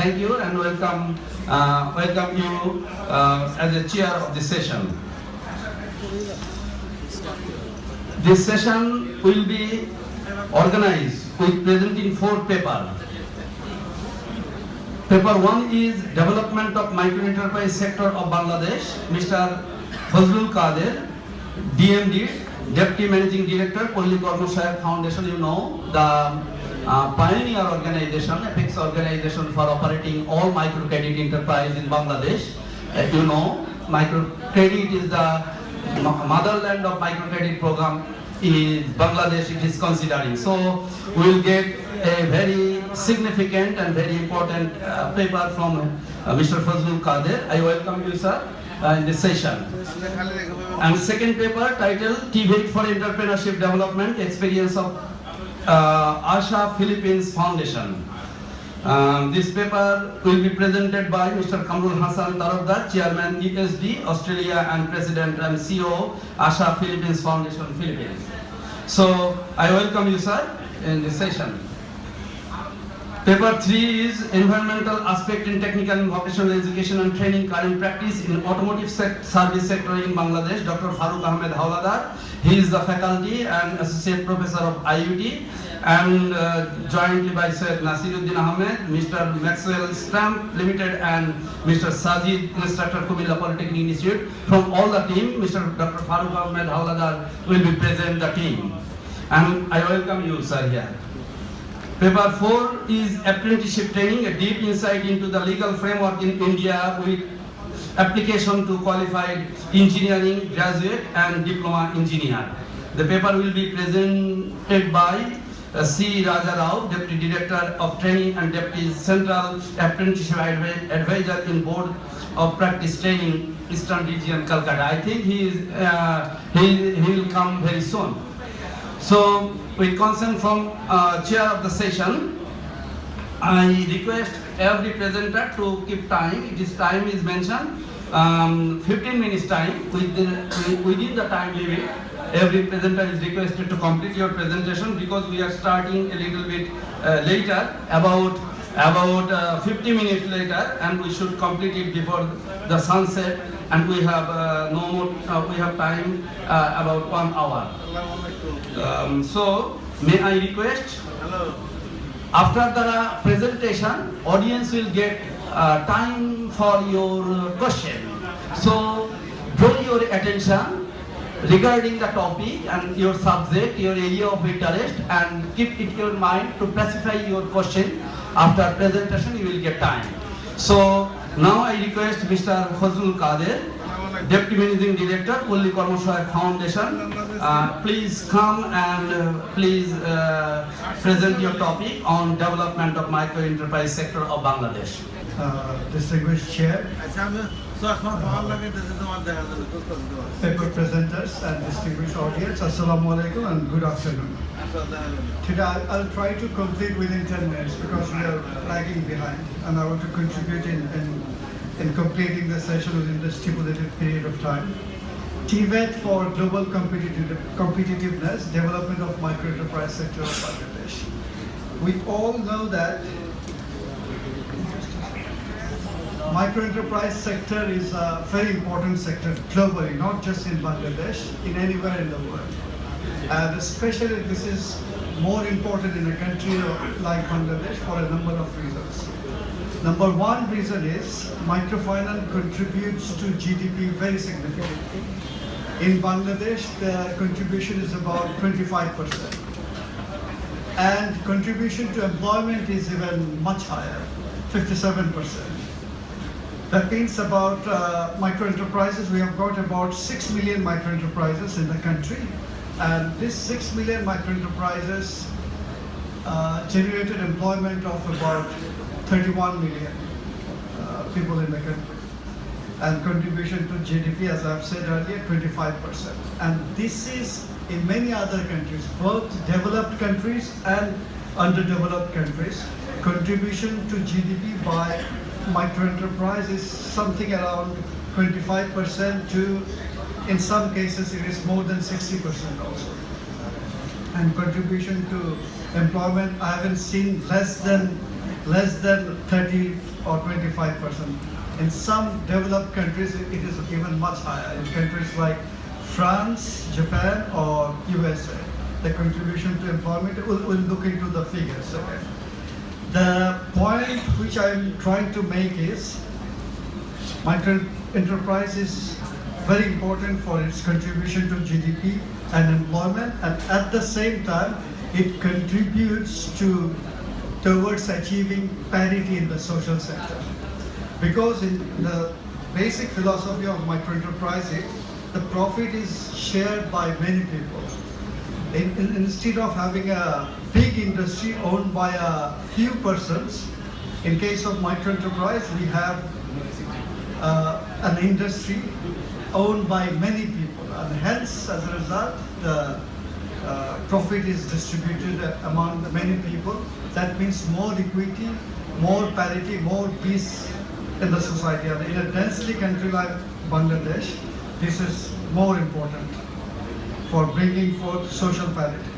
thank you and welcome you as the chair of this session. This session will be organized with presenting 4 papers. Paper 1 is Development of Micro-Enterprise Sector of Bangladesh. Mr. Fazlul Kader, DMD, Deputy Managing Director, Polli Karmashayak Foundation, you know, the pioneer organization, apex organization for operating all microcredit enterprise in Bangladesh. You know, microcredit is the motherland of microcredit program in Bangladesh, it is considering. So we will get a very significant and very important paper from Mr. Fazlul Kader. I welcome you, sir, in this session. And second paper titled TVET for Entrepreneurship Development, Experience of Asha Philippines Foundation. This paper will be presented by Mr. Kamrul Hassan Tarafdar, Chairman ESD Australia and President and CEO Asha Philippines Foundation Philippines. So I welcome you, sir, in this session. Paper 3 is Environmental Aspect in Technical and Vocational Education and Training Current Practice in Automotive Service Sector in Bangladesh, Dr. Farooq Ahmed Hawladar. He is the faculty and associate professor of IUT, and jointly by Syed Nasiruddin Ahmed, Mr. Maxwell Stamp Limited, and Mr. Sajid, instructor, Kumilla Polytechnic Institute. From all the team, Mr. Dr. Farooq Ahmed Hawladar will be present the team. And I welcome you, sir, here. Paper 4 is Apprenticeship Training, a deep insight into the legal framework in India with application to qualified engineering graduate and diploma engineer. The paper will be presented by C. Raja Rao, Deputy Director of Training and Deputy Central Apprenticeship Advisor in Board of Practice Training, Eastern Region, Calcutta. I think he will come very soon. So, with consent from chair of the session, I request every presenter to keep time. This time is mentioned, 15 minutes time. Within the time limit, every presenter is requested to complete your presentation, because we are starting a little bit later, about 50 minutes later, and we should complete it before the sunset, and we have no more. We have time about 1 hour. So may I request, after the presentation, audience will get time for your question. So draw your attention regarding the topic and your subject, your area of interest, and keep it in your mind to specify your question. After presentation, you will get time. So now I request Mr. Fazlul Kader, Deputy Managing Director, Polli Karmashayak Foundation, please come and please present your topic on development of micro-enterprise sector of Bangladesh. Distinguished Chair, paper presenters and distinguished audience, Assalamu alaikum and good afternoon. Today I'll try to complete within 10 minutes because we are lagging behind, and I want to contribute in completing the session within the stipulated period of time. TVET for Global Competitiveness, Development of Micro-Enterprise Sector of Bangladesh. We all know that micro-enterprise sector is a very important sector globally, not just in Bangladesh, in anywhere in the world. And especially this is more important in a country like Bangladesh for a number of reasons. Number one reason is microfinance contributes to GDP very significantly. In Bangladesh, the contribution is about 25%. And contribution to employment is even much higher, 57%. That means about micro-enterprises, we have got about 6 million micro-enterprises in the country. And this 6 million micro-enterprises generated employment of about 31 million people in the country. And contribution to GDP, as I've said earlier, 25%. And this is in many other countries, both developed countries and underdeveloped countries. Contribution to GDP by micro-enterprise is something around 25% to, in some cases, it is more than 60% also. And contribution to employment, I haven't seen less than less than 30 or 25%. In some developed countries, it is even much higher. In countries like France, Japan, or USA, the contribution to employment, we'll look into the figures. Okay. The point which I'm trying to make is micro enterprise is very important for its contribution to GDP and employment, and at the same time, it contributes towards achieving parity in the social sector. Because in the basic philosophy of microenterprise, the profit is shared by many people. Instead of having a big industry owned by a few persons, in case of microenterprise, we have an industry owned by many people, and hence, as a result, the profit is distributed among the many people. That means more equity, more parity, more peace in the society. And in a densely country like Bangladesh, this is more important for bringing forth social parity.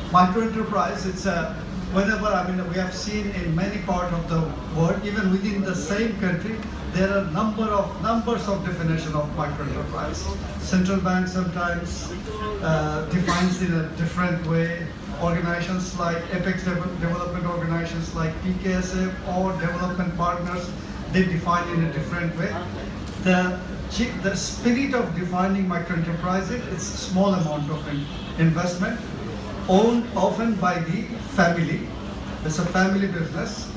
Microenterprise, it's a whenever, we have seen in many parts of the world, even within the same country, there are numbers of definition of microenterprise. Central bank sometimes defines in a different way. Organizations like Apex development organizations like PKSF or development partners, they define in a different way. The spirit of defining microenterprise is a small amount of investment, owned often by the family. It's a family business,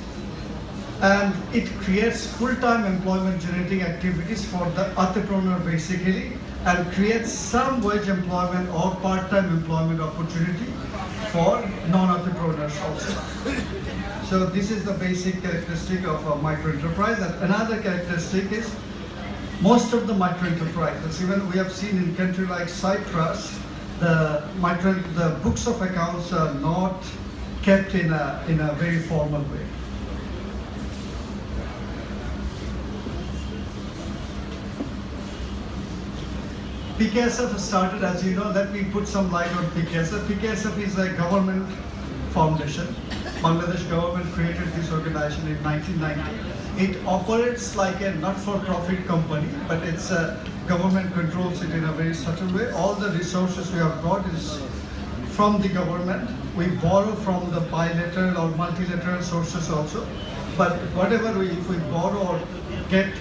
and it creates full-time employment generating activities for the entrepreneur basically, and creates some wage employment or part-time employment opportunity for non-entrepreneurs also. So this is the basic characteristic of a microenterprise. And another characteristic is most of the microenterprises, even we have seen in country like Cyprus, the books of accounts are not kept in a very formal way. PKSF started, as you know, let me put some light on PKSF. PKSF is a government foundation. Bangladesh government created this organization in 1990. It operates like a not-for-profit company, but it's government controls it in a very subtle way. All the resources we have got is from the government. We borrow from the bilateral or multilateral sources also. But whatever if we borrow or get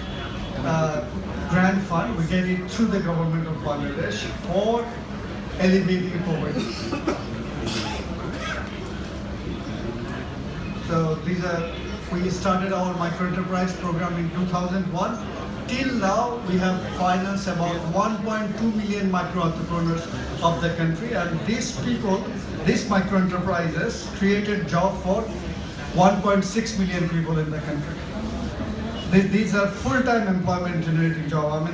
grant fund, we get it through the government of Bangladesh for alleviating poverty. So we started our microenterprise program in 2001. Till now, we have financed about 1.2 million micro entrepreneurs of the country, and these people, these microenterprises, created job for 1.6 million people in the country. These are full-time employment generating job,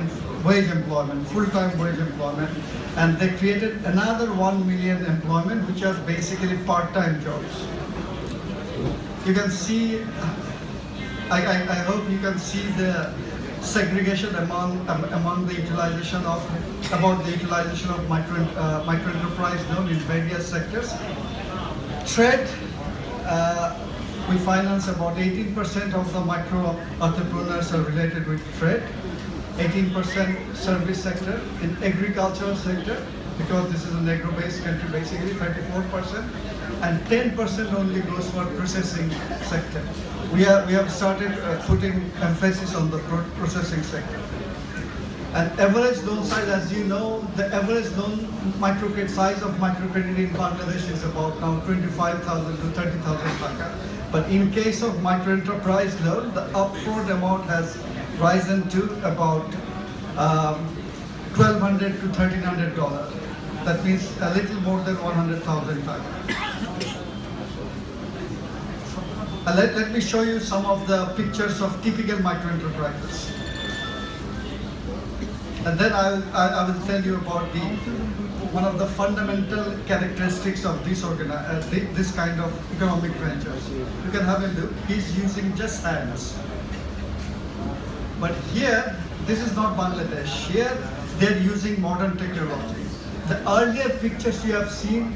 wage employment, full-time wage employment, and they created another 1 million employment, which are basically part-time jobs. You can see, I hope you can see the segregation among the utilization of, microenterprise loan in various sectors. Trade, we finance about 18% of the micro entrepreneurs are related with trade, 18% service sector, in agricultural sector, because this is an agro-based country, basically 34%, and 10% only goes for processing sector. We have started putting emphasis on the processing sector. And average loan size, as you know, the average loan microcredit size of microcredit in Bangladesh is about now 25,000 to 30,000 taka. But in case of microenterprise loan, the upfront amount has risen to about $1,200 to $1,300. That means a little more than 100,000 taka. Let me show you some of the pictures of typical microenterprises. And then I will tell you about one of the fundamental characteristics of this kind of economic ventures. You can have a look. He's using just hands. But here, this is not Bangladesh. Here, they're using modern technology. The earlier pictures you have seen,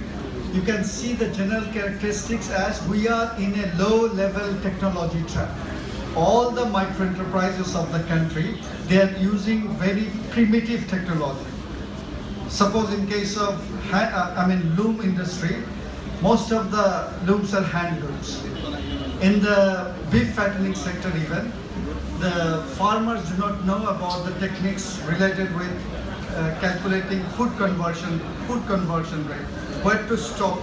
you can see the general characteristics as we are in a low-level technology trap. All the micro-enterprises of the country, they are using very primitive technology. Suppose in case of loom industry, most of the looms are hand looms. In the beef fattening sector even, the farmers do not know about the techniques related with calculating food conversion rate. Where to stop,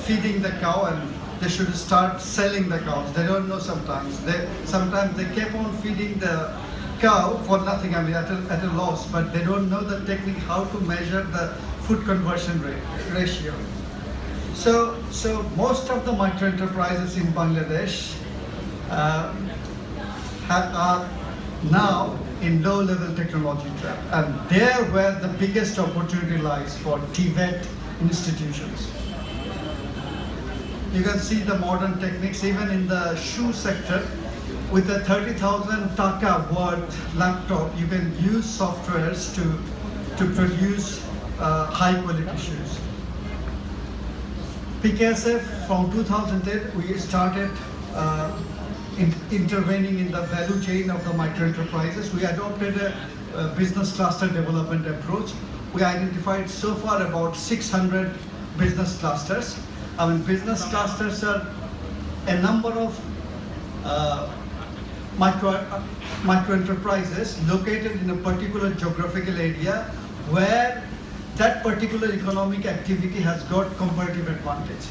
feeding the cow, and they should start selling the cows. They don't know sometimes. Sometimes they keep on feeding the cow for nothing, at a loss, but they don't know the technique how to measure the food conversion ratio. So most of the micro enterprises in Bangladesh are now in low-level technology trap, and there where the biggest opportunity lies for TVET institutions. You can see the modern techniques even in the shoe sector. With a 30,000 taka worth laptop, you can use softwares to produce high-quality shoes. PKSF from 2010, we started intervening in the value chain of the micro-enterprises. We adopted a business cluster development approach. We identified so far about 600 business clusters. Business clusters are a number of micro-enterprises located in a particular geographical area where that particular economic activity has got comparative advantage.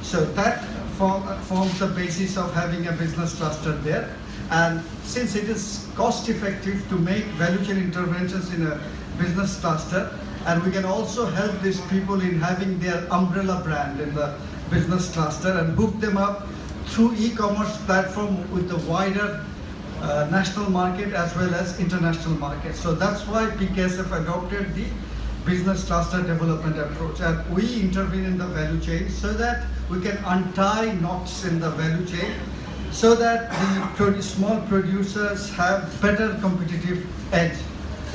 So that forms the basis of having a business cluster there. And since it is cost effective to make value chain interventions in a business cluster, and we can also help these people in having their umbrella brand in the business cluster and hook them up through e-commerce platform with the wider national market as well as international market. So that's why PKSF adopted the business cluster development approach, and we intervene in the value chain so that we can untie knots in the value chain so that the small producers have better competitive edge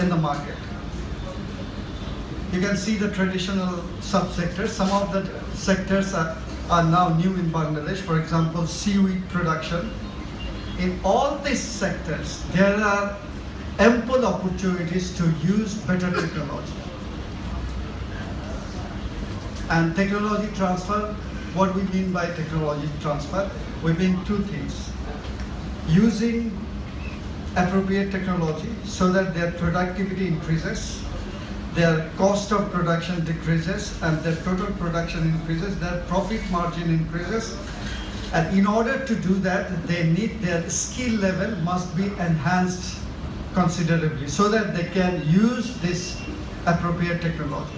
in the market. You can see the traditional subsectors. Some of the sectors are now new in Bangladesh. For example, seaweed production. In all these sectors, there are ample opportunities to use better technology. And technology transfer, what we mean by technology transfer, we mean two things. Using appropriate technology so that their productivity increases, their cost of production decreases, and their total production increases, their profit margin increases. And in order to do that, their skill level must be enhanced considerably so that they can use this appropriate technology.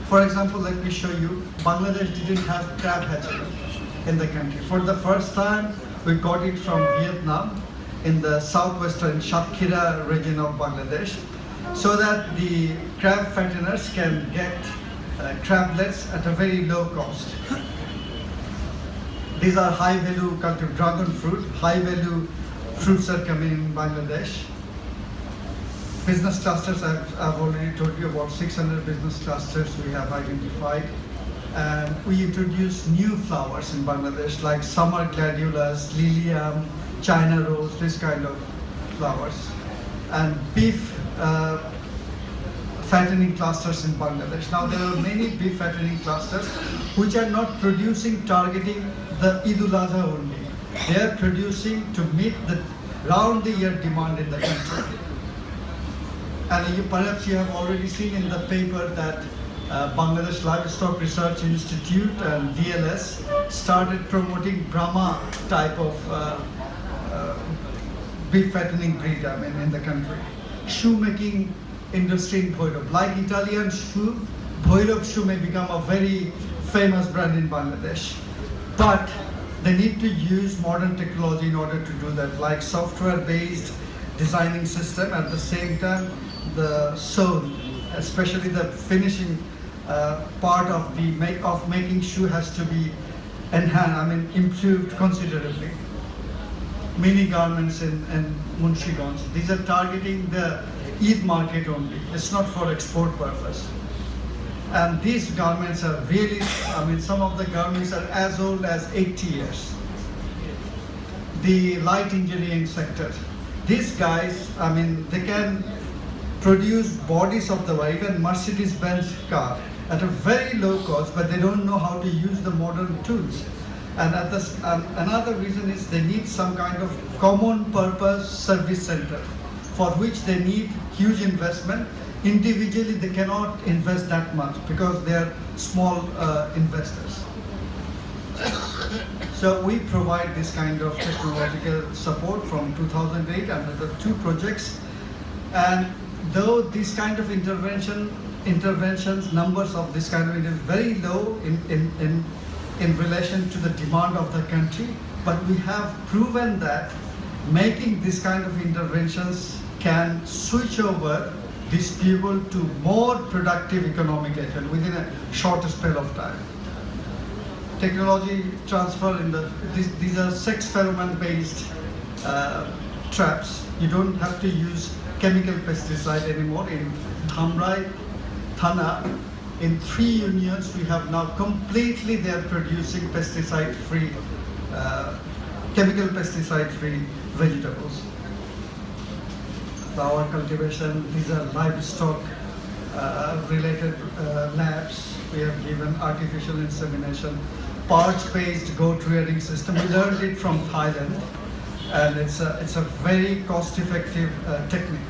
For example, let me show you, Bangladesh didn't have crab hatchery in the country. For the first time, we got it from Vietnam in the southwestern Satkhira region of Bangladesh, so that the crab fatteners can get crablets at a very low cost. These are high-value cultivar dragon fruit. High-value fruits are coming in Bangladesh. Business clusters, I've already told you about 600 business clusters we have identified. And we introduced new flowers in Bangladesh like summer gladiolus, lilium, China rose, this kind of flowers. And beef fattening clusters in Bangladesh. Now there are many beef fattening clusters which are not targeting the Eid-ul-Adha only. They are producing to meet the round-the-year demand in the country. And perhaps you have already seen in the paper that Bangladesh Livestock Research Institute and DLS started promoting Brahma type of beef fattening breed in the country. Shoemaking industry in Bhoirav. Like Italian shoe, Bhoirav shoe may become a very famous brand in Bangladesh. But they need to use modern technology in order to do that, like software-based designing system. At the same time, the sewn, especially the finishing part of making shoe has to be enhanced, improved considerably. Mini garments and Munshiganj. These are targeting the Eid market only. It's not for export purpose. And these garments are really, I mean, some of the garments are as old as 80 years. The light engineering sector, these guys, I mean, they can produce bodies of the even Mercedes-Benz car at a very low cost, but they don't know how to use the modern tools. And another reason is they need some kind of common purpose service center, for which they need huge investment. Individually, they cannot invest that much because they are small investors. So we provide this kind of technological support from 2008 under the 2 projects. And though this kind of interventions, numbers of this kind of is very low in relation to the demand of the country, but we have proven that making this kind of interventions can switch over these people to more productive economic agent within a shorter spell of time. Technology transfer these are sex pheromone based traps. You don't have to use chemical pesticide anymore. In Thamrai, Thana, in 3 unions we have now completely they are producing pesticide free, chemical pesticide free vegetables. Our cultivation, these are livestock related labs. We have given artificial insemination, pouch-based goat rearing system. We learned it from Thailand, and it's a very cost-effective technique.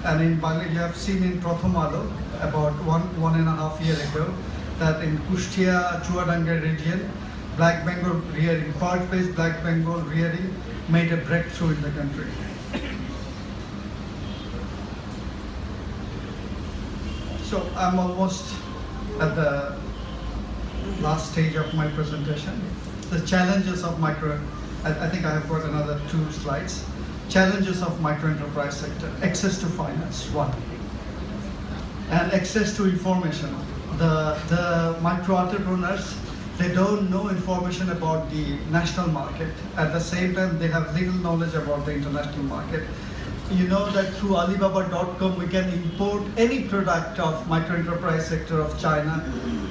And in Bangladesh, you have seen in Prathomalo about one and a half year ago that in Kustia, Chuadanga region, black Bengal rearing, pouch-based black Bengal rearing made a breakthrough in the country. So I'm almost at the last stage of my presentation. The challenges of I think I have got another 2 slides. Challenges of microenterprise sector. Access to finance, 1. And access to information. The micro entrepreneurs, they don't know information about the national market. At the same time, they have little knowledge about the international market. You know that through Alibaba.com we can import any product of microenterprise sector of China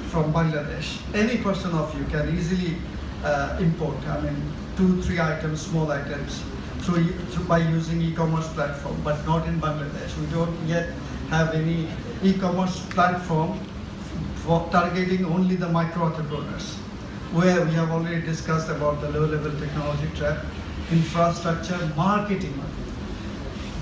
from Bangladesh. Any person of you can easily import, I mean, 2-3 items, small items, by using e-commerce platform, but not in Bangladesh. We don't yet have any e-commerce platform for targeting only the micro entrepreneurs, where we have already discussed about the low-level technology trap, infrastructure, marketing.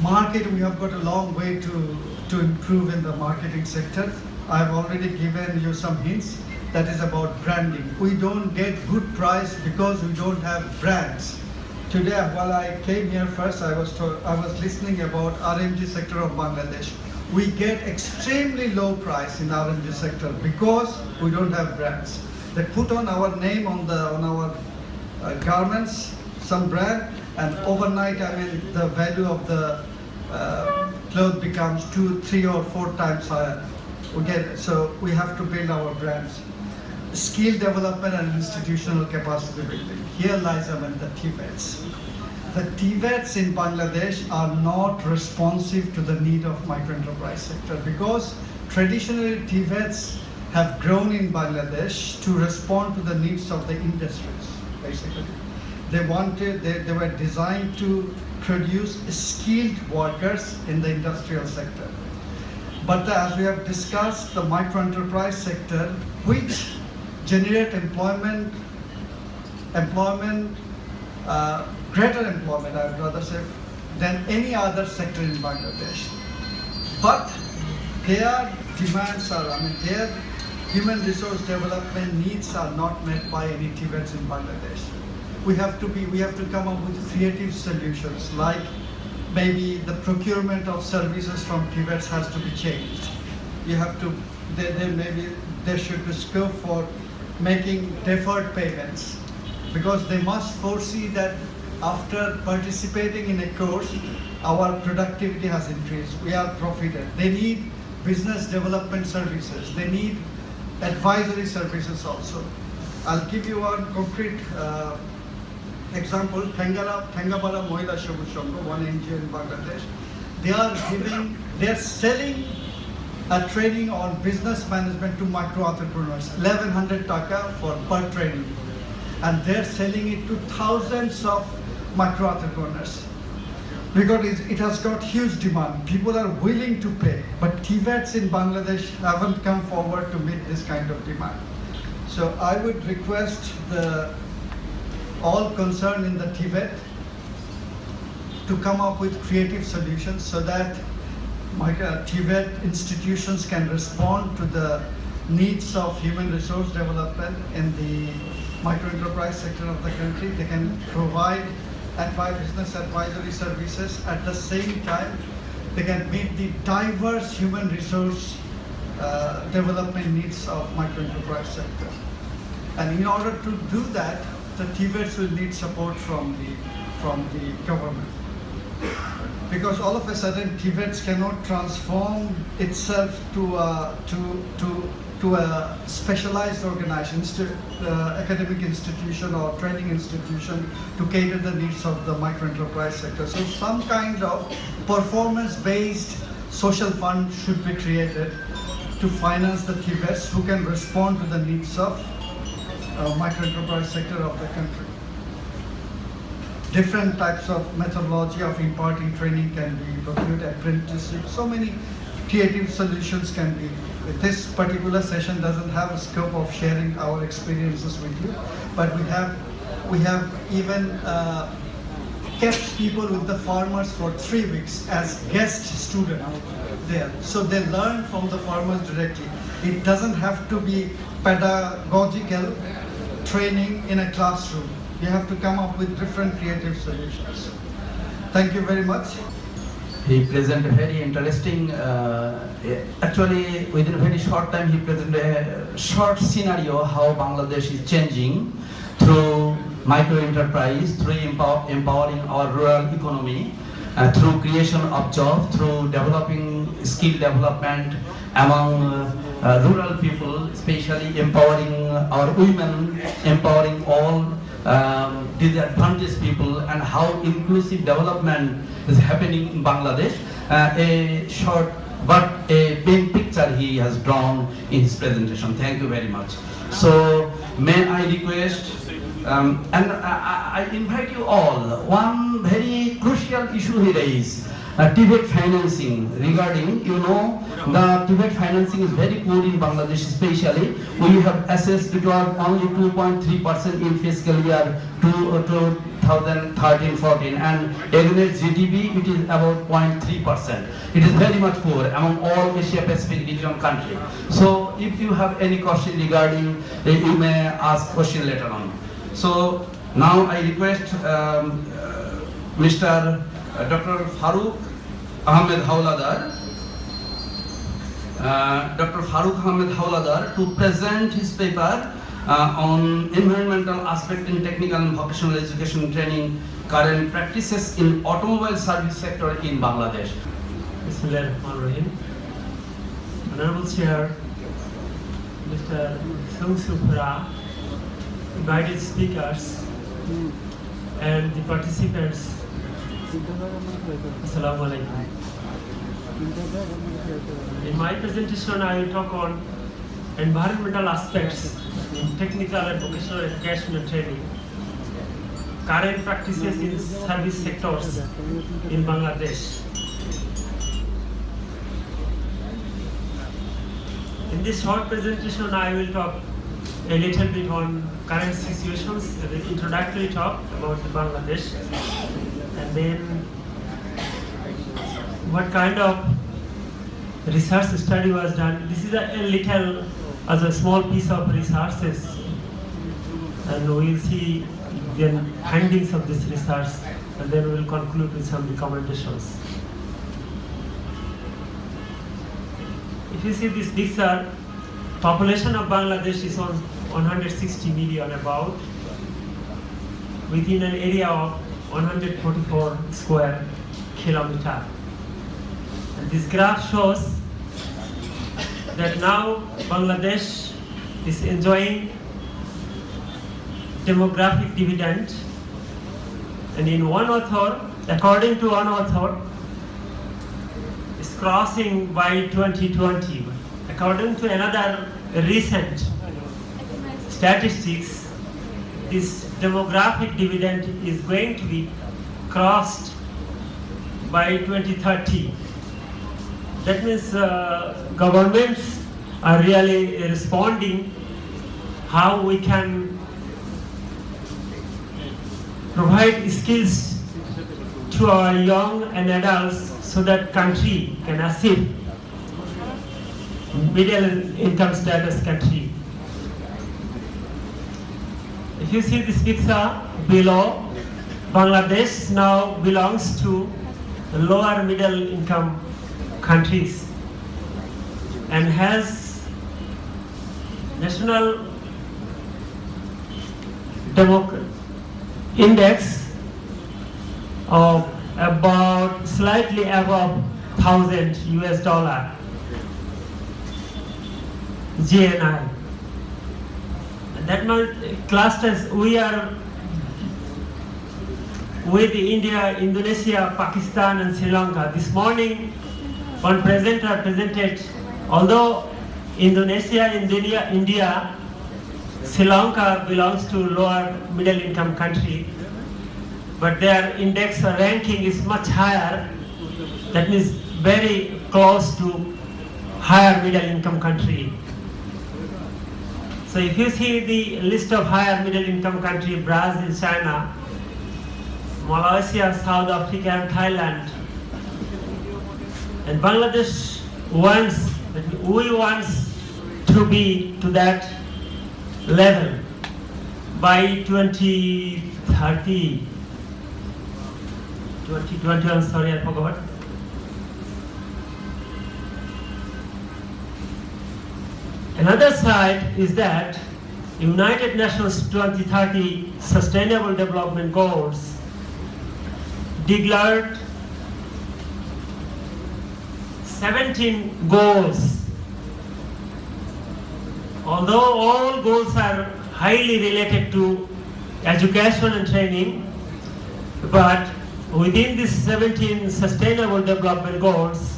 We have got a long way to improve in the marketing sector. I've already given you some hints. That is about branding. We don't get good price because we don't have brands. Today, while I came here first, I was listening about RMG sector of Bangladesh. We get extremely low price in RMG sector because we don't have brands. They put on our name on our garments, some brand, and overnight, I mean, the value of the cloth becomes 2, 3, or 4 times higher. Okay, so we have to build our brands. Skill development and institutional capacity building. Here lies, I mean, the TVETs. The TVETs in Bangladesh are not responsive to the need of microenterprise sector because traditionally TVETs have grown in Bangladesh to respond to the needs of the industries, basically. They were designed to produce skilled workers in the industrial sector. But as we have discussed, the microenterprise sector, which generate greater employment, I would rather say, than any other sector in Bangladesh. But their demands are, I mean, their human resource development needs are not met by any TVETs in Bangladesh. We have to come up with creative solutions, like maybe the procurement of services from TVETs has to be changed. You have to, there should be scope for making deferred payments, because they must foresee that after participating in a course, our productivity has increased, we are profited. They need business development services, they need advisory services also. I'll give you one concrete example. Thangabala Mohila Shabu Shangha, one NGO in Bangladesh, they are selling a training on business management to micro entrepreneurs, 1100 taka for per training. And they're selling it to thousands of micro entrepreneurs. Because it has got huge demand. People are willing to pay, but TVETs in Bangladesh haven't come forward to meet this kind of demand. So I would request all concerned in the TVET to come up with creative solutions so that TVET institutions can respond to the needs of human resource development in the micro-enterprise sector of the country. They can provide business advisory services. At the same time, they can meet the diverse human resource development needs of micro-enterprise sector. And in order to do that, the TVETs will need support from the government. Because all of a sudden, TVETs cannot transform itself to a specialized organization, academic institution or training institution to cater the needs of the micro-enterprise sector. So some kind of performance-based social fund should be created to finance the TVETs who can respond to the needs of micro-enterprise sector of the country. Different types of methodology of imparting training can be procured, apprenticeship, so many creative solutions can be. This particular session doesn't have a scope of sharing our experiences with you, but we have even kept people with the farmers for 3 weeks as guest students there. So they learn from the farmers directly. It doesn't have to be pedagogical training in a classroom. You have to come up with different creative solutions. Thank you very much. He presented a very interesting, actually within a very short time he presented a short scenario how Bangladesh is changing through micro-enterprise, through empowering our rural economy, through creation of jobs, through developing skill development among rural people, especially empowering our women, empowering all disadvantaged people, and how inclusive development is happening in Bangladesh. A short but a big picture he has drawn in his presentation. Thank you very much. So may I request, and I invite you all, one very crucial issue he raised, TVET financing. Regarding, you know, the TVET financing is very poor in Bangladesh especially. We have assessed it was only 2.3% in fiscal year 2013-14, and against GDP it is about 0.3%. It is very much poor among all Asia Pacific region countries. So if you have any question regarding, you may ask question later on. So now I request Mr. Dr. Farooq Ahmed Hauladar, to present his paper on environmental aspect in technical and vocational education training, current practices in automobile service sector in Bangladesh. Bismillahirrahmanirrahim. Honorable Chair, Mr. Socio, invited speakers, and the participants. Assalamu alaikum. In my presentation, I will talk on environmental aspects in technical and vocational education and training, current practices in service sectors in Bangladesh. In this short presentation, I will talk a little bit on current situations, the introductory talk about Bangladesh, and then what kind of research study was done. This is a little, as a small piece of researches, and we will see the findings of this research, and then we will conclude with some recommendations. If you see this picture, population of Bangladesh is on 160 million about, within an area of 144 square kilometer. And this graph shows that now Bangladesh is enjoying demographic dividend, and in one author, according to one author, crossing by 2020. According to another recent statistics, this demographic dividend is going to be crossed by 2030. That means governments are really responding how we can provide skills to our young and adults so that country can achieve middle income status country. If you see this picture below, Bangladesh now belongs to the lower middle income countries and has national index of about slightly above 1,000 US dollar GNI. And that clusters we are with India, Indonesia, Pakistan and Sri Lanka. This morning one presenter presented, although Indonesia, India, Sri Lanka belongs to lower middle income country, but their index or ranking is much higher. That means very close to higher middle income country. So if you see the list of higher middle income country, Brazil, China, Malaysia, South Africa and Thailand, and Bangladesh we want to be to that level by 2030. 2021, sorry, I forgot. Another side is that United Nations 2030 Sustainable Development Goals declared 17 goals. Although all goals are highly related to education and training, but within these 17 Sustainable Development Goals,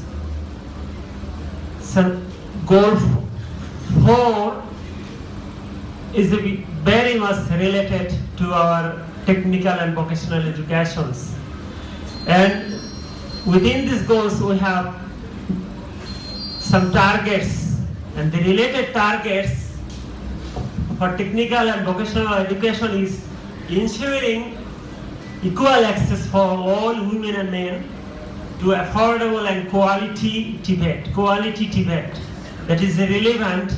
Goal 4 is very much related to our technical and vocational educations. And within these goals we have some targets, and the related targets for technical and vocational education is ensuring equal access for all women and men to affordable and quality TVET that is relevant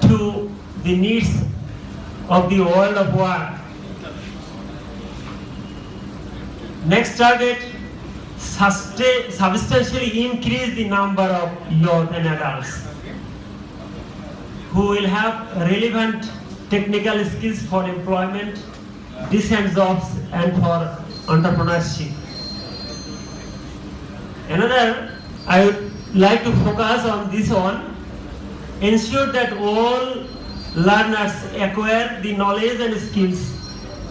to the needs of the world of work. Next target, substantially increase the number of youth and adults who will have relevant technical skills for employment, decent jobs and for entrepreneurship. Another, I would like to focus on this one, ensure that all learners acquire the knowledge and skills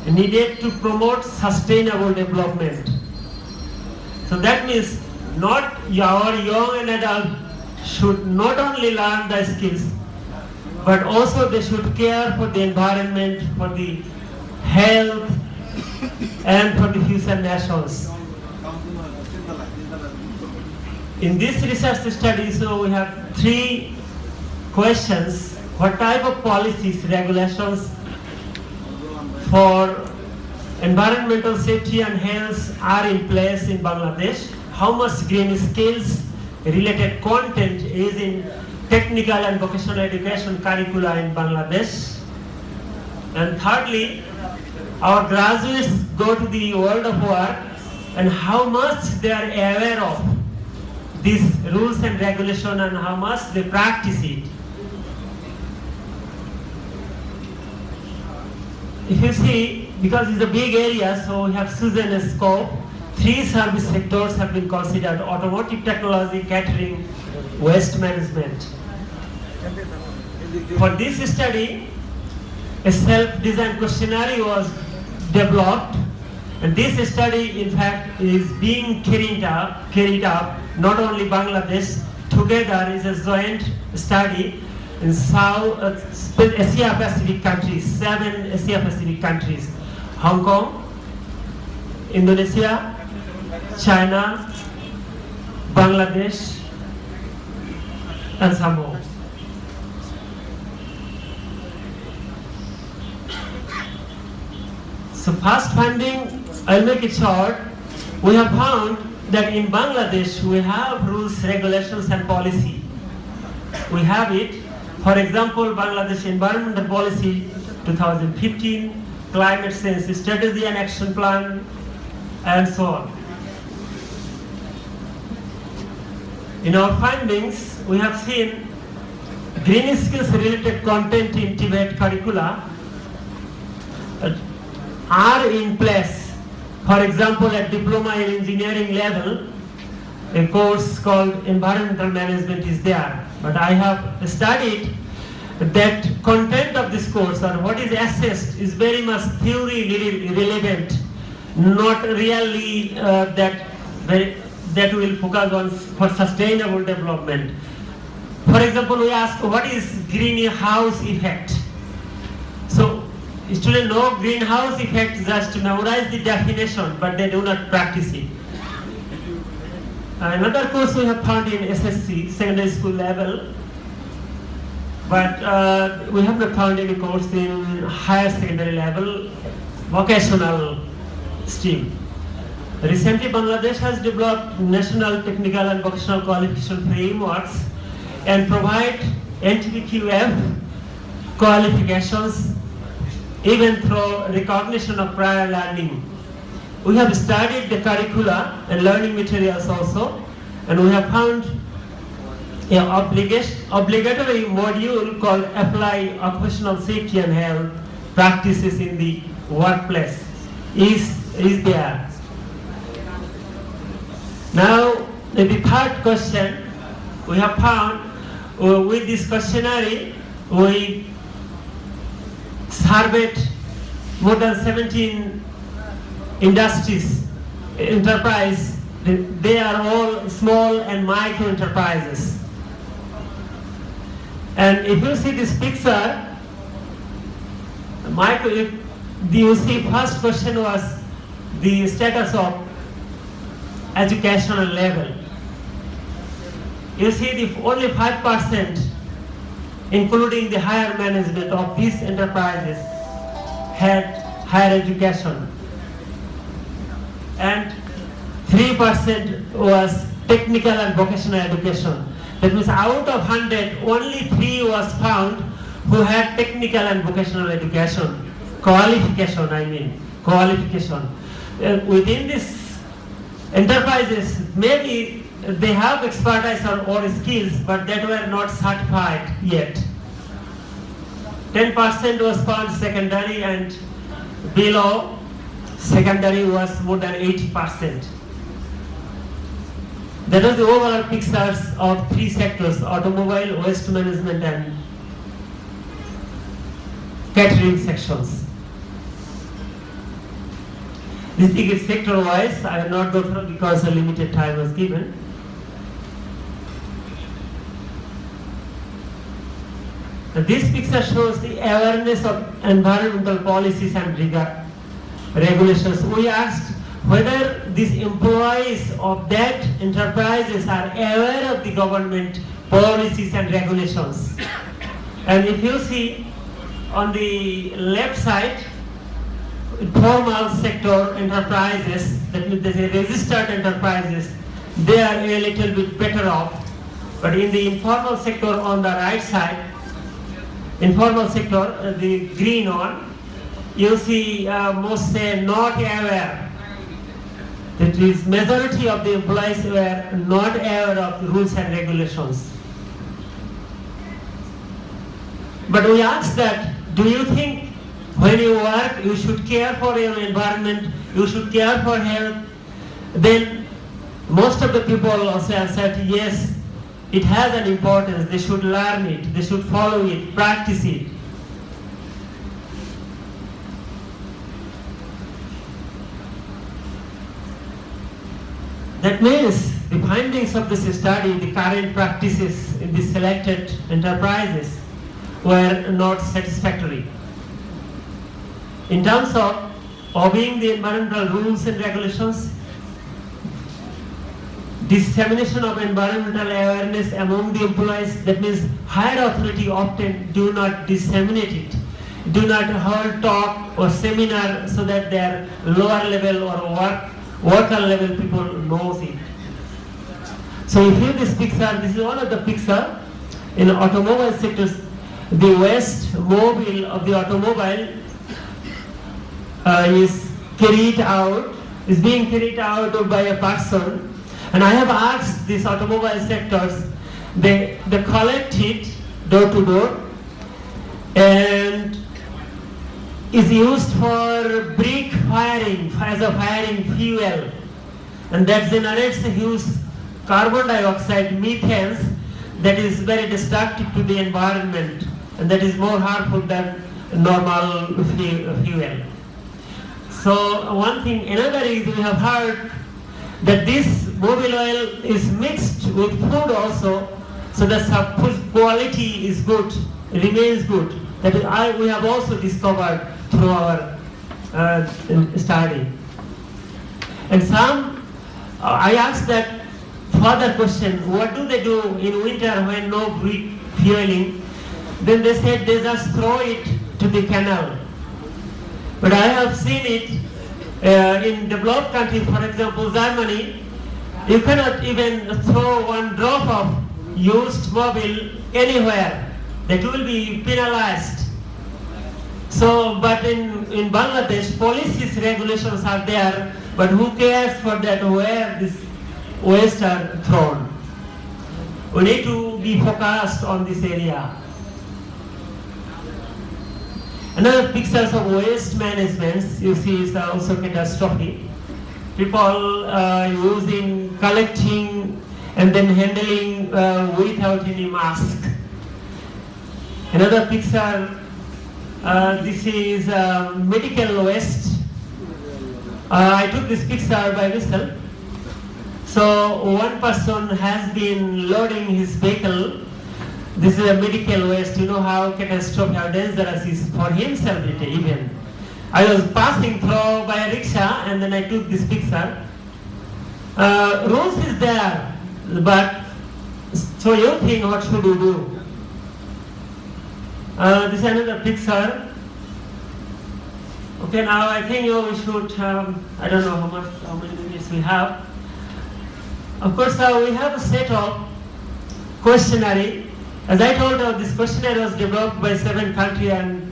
needed to promote sustainable development. So that means our young and adult should not only learn the skills, but also they should care for the environment, for the health, and for the future nations. In this research study, so we have 3 questions. What type of policies, regulations for environmental safety and health are in place in Bangladesh? How much green skills related content is in technical and vocational education curricula in Bangladesh? And thirdly, our graduates go to the world of work and how much they are aware of these rules and regulation and how much they practice it. If you see, because it's a big area, so we have chosen a scope. 3 service sectors have been considered: automotive technology, catering, waste management. For this study, a self-designed questionnaire was developed, and this study in fact is being carried out not only Bangladesh, together is a joint study in Asia Pacific countries, 7 Asia Pacific countries: Hong Kong, Indonesia, China, Bangladesh, and some more. So first finding, I'll make it short. We have found that in Bangladesh we have rules, regulations and policy. We have it. For example, Bangladesh Environmental Policy 2015, Climate Change Strategy and Action Plan, and so on. In our findings, we have seen green skills related content in TVET curricula are in place. For example, at diploma in engineering level, a course called environmental management is there. But I have studied that content of this course, or what is assessed, is very much theory relevant, not really that will focus on for sustainable development. For example, we ask what is greenhouse effect. So students know greenhouse effect, just memorize the definition, but they do not practice it. Another course we have found in SSC, secondary school level, but we have not found any course in higher secondary level, vocational stream. Recently, Bangladesh has developed national technical and vocational qualification frameworks and provide NTPQF qualifications even through recognition of prior learning. We have studied the curricula and learning materials also, and we have found an obligatory module called Apply Occupational Safety and Health Practices in the Workplace is there. Now, the third question, we have found with this questionnaire, we surveyed more than 17 industries, enterprise. They are all small and micro enterprises. And if you see this picture, you see first question was the status of educational level. You see the only 5%, including the higher management of these enterprises, had higher education. And 3% was technical and vocational education. That means out of 100, only 3 was found who had technical and vocational education. Qualification. Within these enterprises, maybe they have expertise or skills, but that were not certified yet. 10% was found secondary, and below secondary was more than 80%. That was the overall pictures of 3 sectors: automobile, waste management, and catering sections. This is sector-wise. I will not go through because a limited time was given. This picture shows the awareness of environmental policies and regulations. We asked whether these employees of that enterprises are aware of the government policies and regulations. And if you see on the left side, formal sector enterprises, that means the registered enterprises, they are a little bit better off. But in the informal sector on the right side, informal sector, the green one, you see most say not aware. That is, majority of the employees were not aware of the rules and regulations. But we asked that, do you think when you work, you should care for your environment, you should care for health? Then most of the people also have said, yes, it has an importance, they should learn it, they should follow it, practice it. That means the findings of this study, the current practices in the selected enterprises were not satisfactory. In terms of obeying the environmental rules and regulations, dissemination of environmental awareness among the employees, that means higher authority often do not disseminate it, do not hold talk or seminar so that their lower level or worker level people knows it. So if you this picture, this is one of the picture in automobile sectors, the waste mobile of the automobile is being carried out by a person. And I have asked these automobile sectors, they collect it door to door and is used for brick firing as a firing fuel, and that generates a huge carbon dioxide, methane, that is very destructive to the environment and that is more harmful than normal fuel. So one thing, another is we have heard that this mobile oil is mixed with food also, so the food quality is good, remains good. That is, we have also discovered through our study. And I asked that further question, what do they do in winter when no brick fueling? Then they said they just throw it to the canal. But I have seen it in developed countries, for example Germany, you cannot even throw one drop of used mobile anywhere. That will be penalized. So, but in Bangladesh, policies, regulations are there, but who cares for that, where this waste are thrown? We need to be focused on this area. Another pictures of waste management, you see, is also catastrophic. People collecting and then handling without any mask. Another picture, this is medical waste. I took this picture by myself. So one person has been loading his vehicle. This is a medical waste. You know how catastrophic, how dangerous it is for himself even. I was passing through by a rickshaw and then I took this picture. Rules is there, but so you think what should you do? This is another picture. Okay, now I think we should, I don't know how many minutes we have. Of course, we have a set of questionnaire. As I told you, this questionnaire was developed by 7 countries and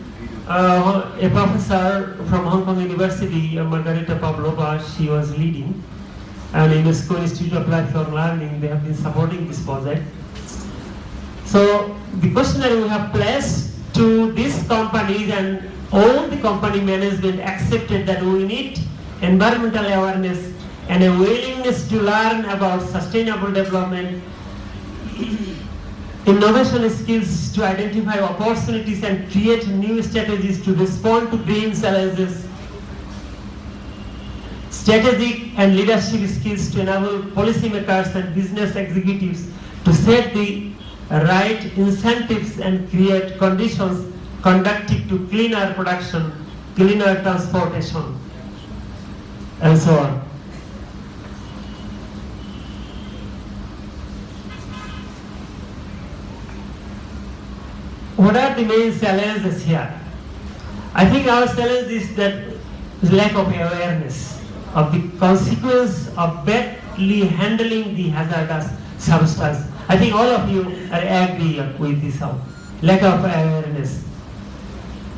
a professor from Hong Kong University, Margarita Pavlova, she was leading. And UNESCO Institute of Lifelong Learning, they have been supporting this project. So the questionnaire we have placed to these companies, and all the company management accepted that we need environmental awareness and a willingness to learn about sustainable development, innovation skills to identify opportunities and create new strategies to respond to green challenges, strategic and leadership skills to enable policymakers and business executives to set the right incentives and create conditions conducive to cleaner production, cleaner transportation, and so on. What are the main challenges here? I think our challenge is that lack of awareness of the consequence of badly handling the hazardous substance. I think all of you are agree with this lack of awareness.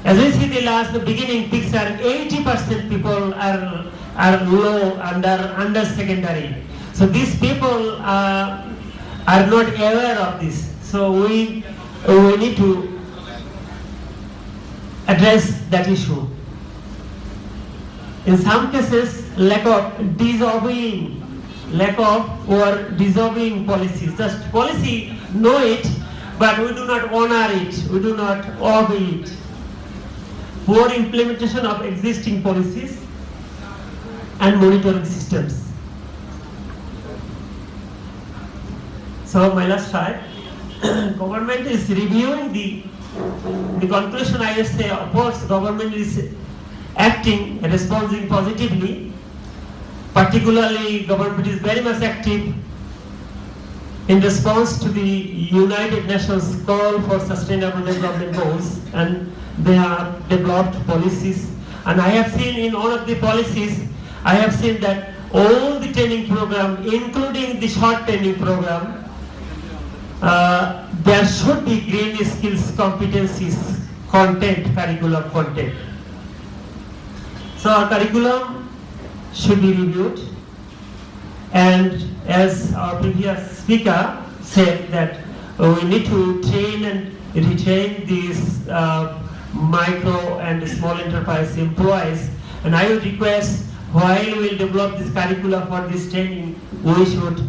As we see the beginning picture, 80% people are low under secondary. So these people are not aware of this. So we need to address that issue. In some cases, lack of disobeying policies. Just policy know it, but we do not honor it, we do not obey it. Poor implementation of existing policies and monitoring systems. So my last slide. Government is reviewing the conclusion. I would say, of course, government is acting, responding positively. Particularly, government is very much active in response to the United Nations call for Sustainable Development Goals, and they have developed policies. And I have seen in all of the policies, I have seen that all the training program, including the short training program, there should be green skills, competencies, content, curriculum content. So our curriculum should be reviewed, and as our previous speaker said, that we need to train and retain these micro and small enterprise employees. And I would request, while we develop this curriculum for this training, we should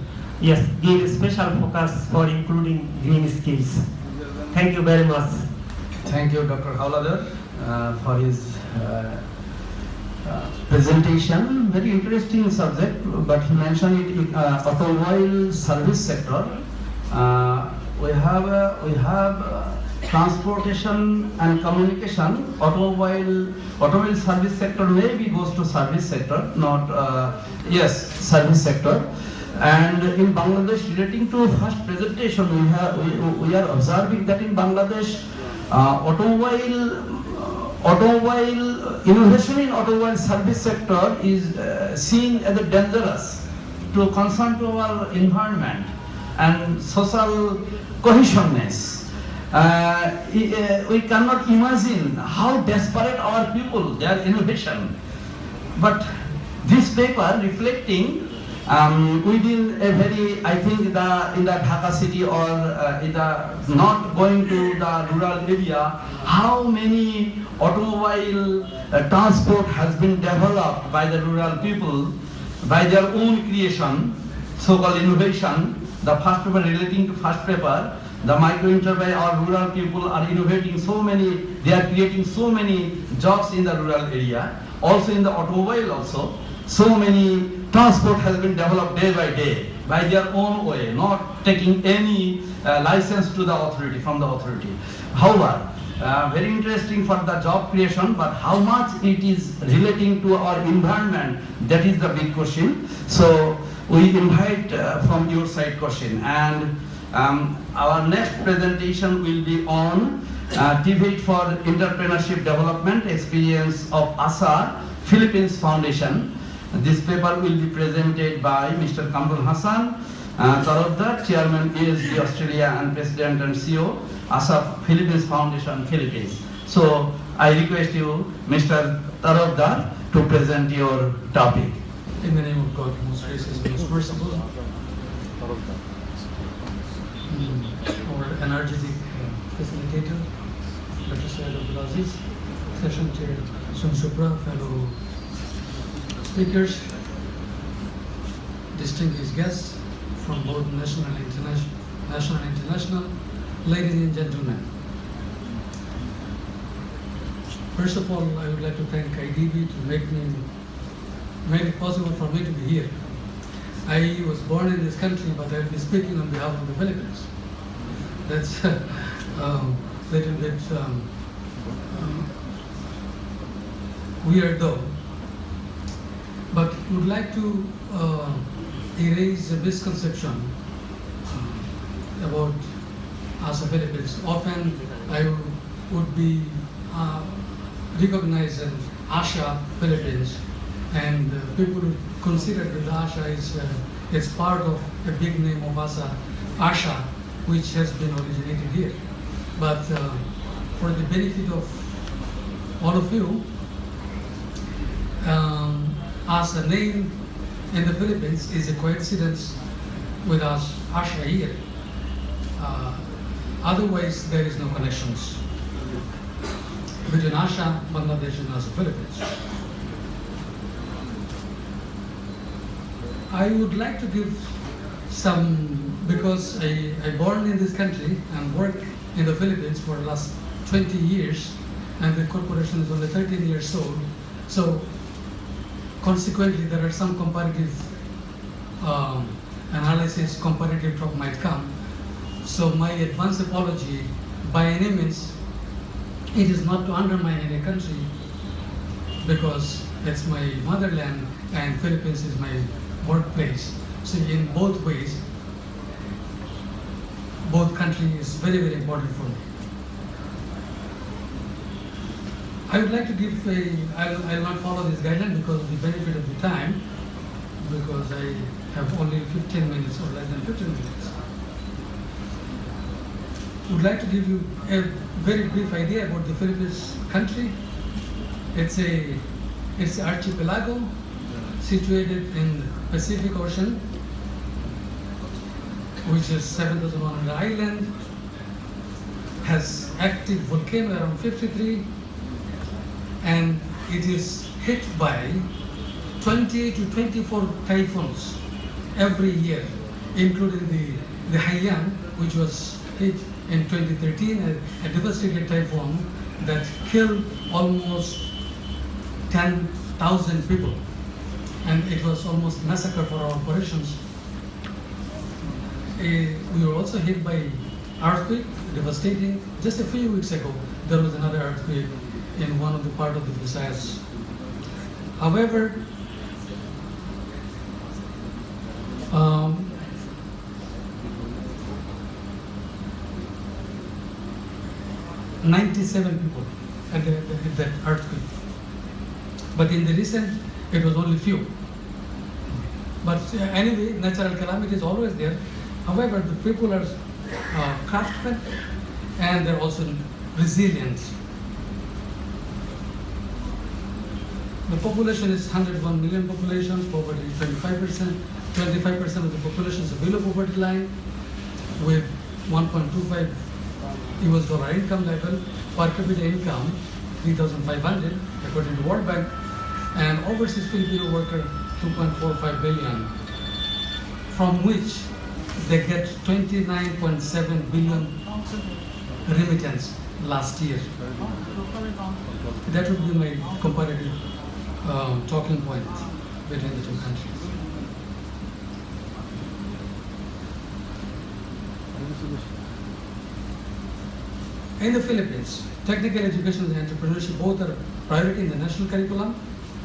give a special focus for including green skills. Thank you very much. Thank you, Dr. Howlader, for his presentation. Very interesting subject, but he mentioned it, automobile service sector. We have transportation and communication. Automobile service sector maybe goes to service sector, not yes, service sector. And in Bangladesh, relating to first presentation, we are observing that in Bangladesh, innovation in automobile service sector is seen as a dangerous to concern to our environment and social cohesionness. We cannot imagine how desperate our people, their innovation. But this paper reflecting within a very, I think in the Dhaka city or in the not going to the rural area, how many automobile transport has been developed by the rural people by their own creation, so-called innovation. The first paper relating to first paper, the micro enterprise or rural people are innovating so many, they are creating so many jobs in the rural area, also in the automobile also. So many transport has been developed day by day by their own way, not taking any license to the authority, from the authority. However, very interesting for the job creation, but how much it is relating to our environment, that is the big question. So we invite from your side question. And our next presentation will be on TVET for Entrepreneurship Development Experience of ASA Philippines Foundation. This paper will be presented by Mr. Kamrul Hassan Tarabdar, Chairman ESG Australia and President and CEO, ASA Philippines Foundation, Philippines. So I request you, Mr. Tarabdar, to present your topic. In the name of God, most gracious, most merciful, our energetic facilitator, Dr. Syed Abdul Aziz, Session Chair Sun Supra, fellow speakers, distinguished guests from both national and international, ladies and gentlemen. First of all, I would like to thank IDB to made it possible for me to be here. I was born in this country, but I'll be speaking on behalf of the Philippines. That's a little bit weird though. But would like to erase a misconception about us Philippines. Often I would be recognized as ASA Philippines, and people consider that the ASA is part of a big name of ASA, which has been originated here. But for the benefit of all of you, ASA name in the Philippines is a coincidence with us ASA here. Otherwise, there is no connections between ASA, Bangladesh, and ASA Philippines. I would like to give some, because I born in this country and work in the Philippines for the last 20 years, and the corporation is only 13 years old. So consequently, there are some comparative analysis, comparative talk might come. So my advance apology, by any means, it is not to undermine any country, because it's my motherland and Philippines is my birthplace. So in both ways, both countries is very, very important for me. I would like to give I'll not follow this guideline because of the benefit of the time, because I have only 15 minutes or less than 15 minutes. I would like to give you a very brief idea about the Philippines country. It's an archipelago situated in the Pacific Ocean, which is 7,100 island, has active volcano around 53, and it is hit by 20 to 24 typhoons every year, including the Haiyan, which was hit in 2013, a devastating typhoon that killed almost 10,000 people. And it was almost massacre for our operations. We were also hit by earthquake, devastating. Just a few weeks ago, there was another earthquake in one of the part of the Visayas. However, 97 people at that earthquake. But in the recent, it was only few. But anyway, natural calamity is always there. However, the people are craftsmen and they're also resilient. The population is 101 million population, poverty is 25%. 25% of the population is below poverty line with 1.25 US dollar income level, per capita income 3,500 according to World Bank, and overseas Filipino worker 2.45 billion, from which they get 29.7 billion remittance last year. That would be my comparative talking point between the two countries. In the Philippines, technical education and entrepreneurship both are priority in the national curriculum,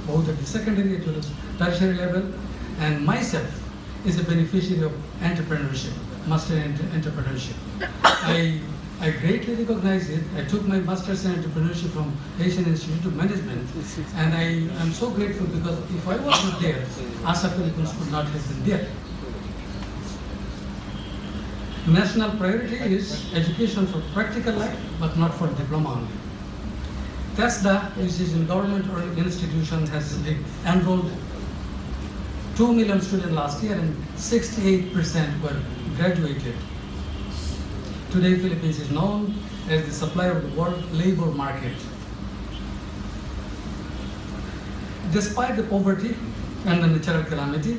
both at the secondary as well as tertiary level, and myself is a beneficiary of entrepreneurship, master in entrepreneurship. I greatly recognize it. I took my master's in entrepreneurship from Asian Institute of Management, and I am so grateful because if I was not there, ASA Philippines would not have been there. National priority is education for practical life, but not for diploma only. TESDA, which is in government or institution, has enrolled 2 million students last year and 68% were graduated. Today, Philippines is known as the supplier of the world labor market. Despite the poverty and the natural calamity,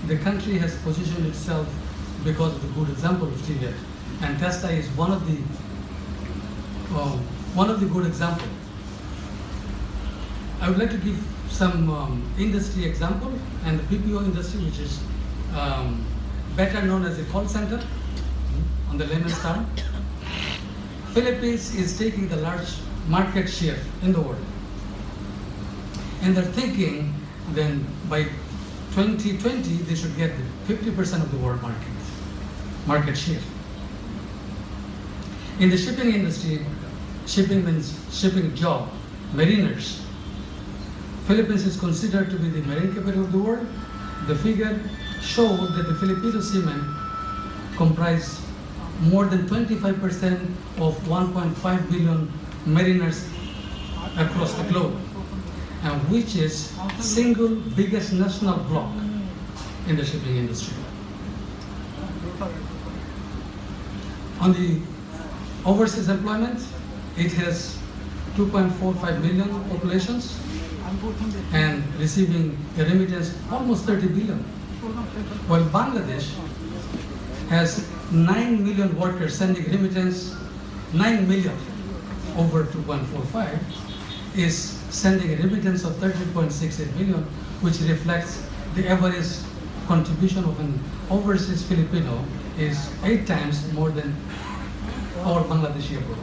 the country has positioned itself because of the good example of TVET, and TESDA is one of the good examples. I would like to give some industry example, and the PPO industry, which is better known as a call center on the layman's term. Philippines is taking the large market share in the world, and they're thinking then by 2020 they should get 50% of the world market share. In the shipping industry, shipping means shipping job, mariners. Philippines is considered to be the marine capital of the world. The figure showed that the Filipino seamen comprise more than 25% of 1.5 billion mariners across the globe, and which is single biggest national block in the shipping industry. On the overseas employment, it has 2.45 million populations and receiving a remittance almost 30 billion. While Bangladesh has 9 million workers sending remittance, 9 million over 2.45 is sending a remittance of 13.68 million, which reflects the average contribution of an overseas Filipino is 8 times more than our Bangladeshi abroad.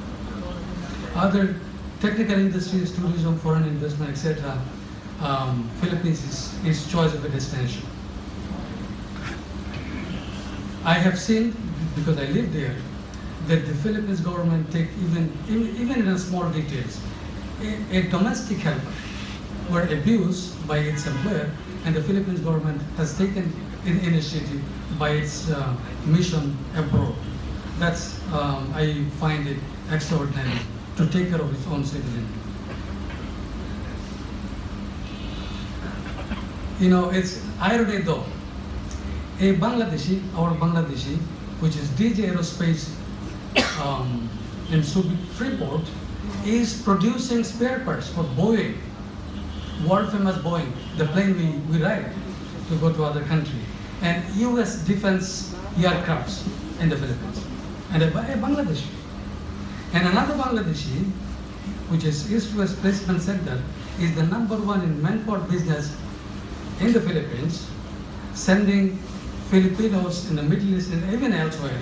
Other technical industries, tourism, foreign investment, etc., Philippines is choice of a destination. I have seen, because I live there, that the Philippines government take even in small details. A domestic helper were abused by its employer, and the Philippines government has taken an initiative by its mission abroad. That's, I find it extraordinary to take care of its own citizen. You know, it's irony though. Our Bangladeshi, which is DJ Aerospace in Subic Freeport, is producing spare parts for Boeing, world famous Boeing, the plane we ride to go to other country, and US defense aircrafts in the Philippines, and a Bangladeshi. And another Bangladeshi, which is East-West Placement Center, is the #1 in manpower business in the Philippines, sending Filipinos in the Middle East and even elsewhere.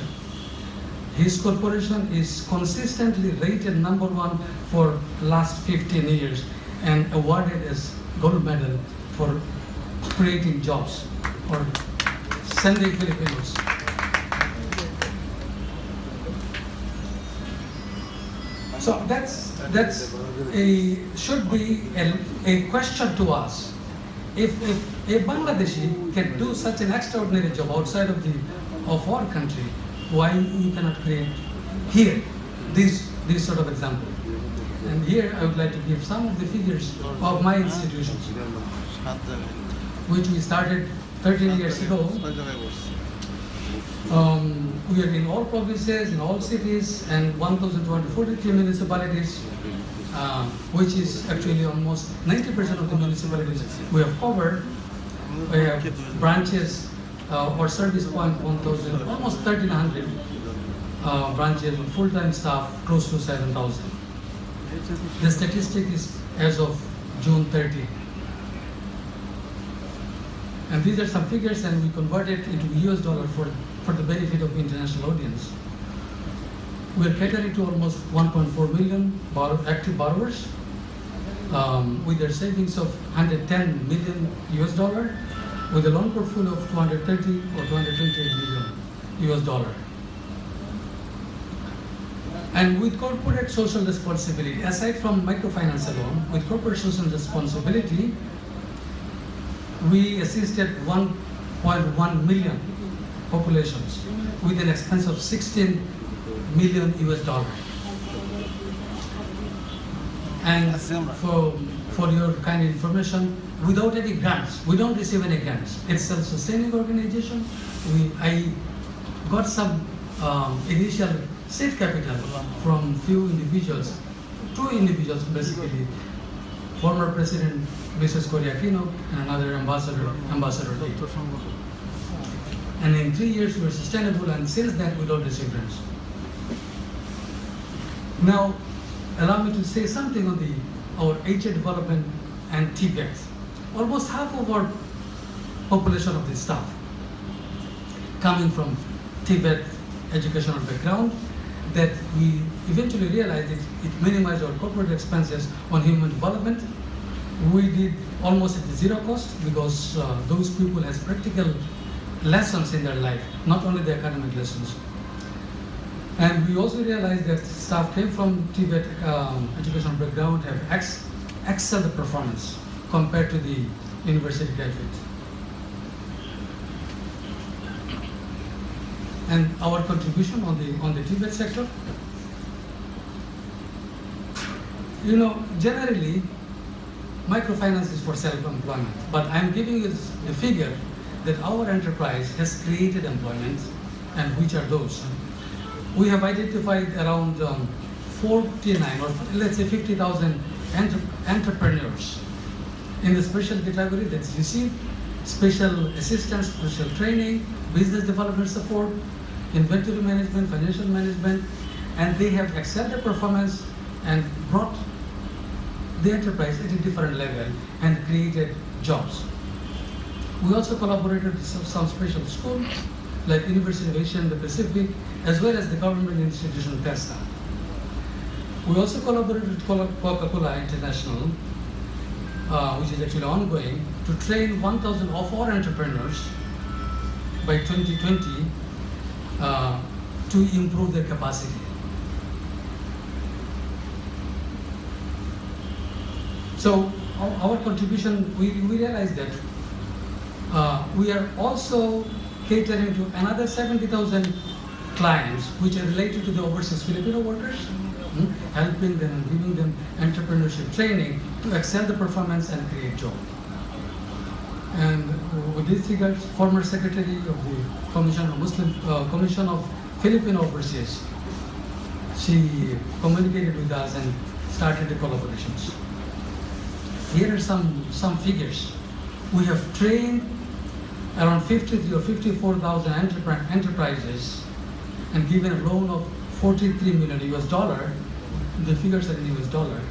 His corporation is consistently rated #1 for last 15 years and awarded as gold medal for creating jobs or sending Filipinos. So should be a question to us. If a Bangladeshi can do such an extraordinary job outside of our country, why we cannot create here this sort of example? And here I would like to give some of the figures of my institutions, which we started 13 years ago. We are in all provinces, in all cities, and 1,243 municipalities, which is actually almost 90% of the municipalities we have covered. We have branches or service point 1,000, almost 1,300 branches with full-time staff, close to 7,000. The statistic is as of June 30. And these are some figures, and we converted into US dollar for the benefit of international audience. We are catering to almost 1.4 million active borrowers with their savings of 110 million US dollar, with a loan portfolio of 230 or 228 million US dollar. And with corporate social responsibility, aside from microfinance alone, with corporate social responsibility, we assisted 1.1 million populations with an expense of 16 million US dollar. And for your kind information, without any grants, we don't receive any grants. It's a self-sustaining organization. I got some initial seed capital from few individuals, 2 individuals basically, former President Mrs. Aquino and another ambassador Lee. And in 3 years we were sustainable, and since that we don't receive grants. Now, allow me to say something on our HA development and TVET. Almost half of our population of the staff coming from TVET educational background, that we eventually realized it minimized our corporate expenses on human development. We did almost at zero cost because those people has practical lessons in their life, not only the academic lessons. And we also realized that staff came from TVET educational background have excelled performance compared to the university graduates. And our contribution on the TVET sector, you know, generally microfinance is for self-employment, but I'm giving you the figure that our enterprise has created employment, and which are those. We have identified around 49 or let's say 50,000 entrepreneurs in the special category that's received special assistance, special training, business development support, inventory management, financial management, and they have excelled their performance and brought the enterprise at a different level and created jobs. We also collaborated with some special schools, like University of Asia and the Pacific, as well as the government institution TESTA. We also collaborated with Coca-Cola International, which is actually ongoing, to train 1,000 of our entrepreneurs by 2020 to improve their capacity. So our contribution, we realized that we are also catering to another 70,000 clients which are related to the overseas Filipino workers, helping them and giving them entrepreneurship training to excel the performance and create job. And with these regards, former secretary of the Commission of Filipino Overseas, she communicated with us and started the collaborations. Here are some figures. We have trained around 53 or 54,000 enterprises and given a loan of $43 million US dollar. The figures are in US dollar,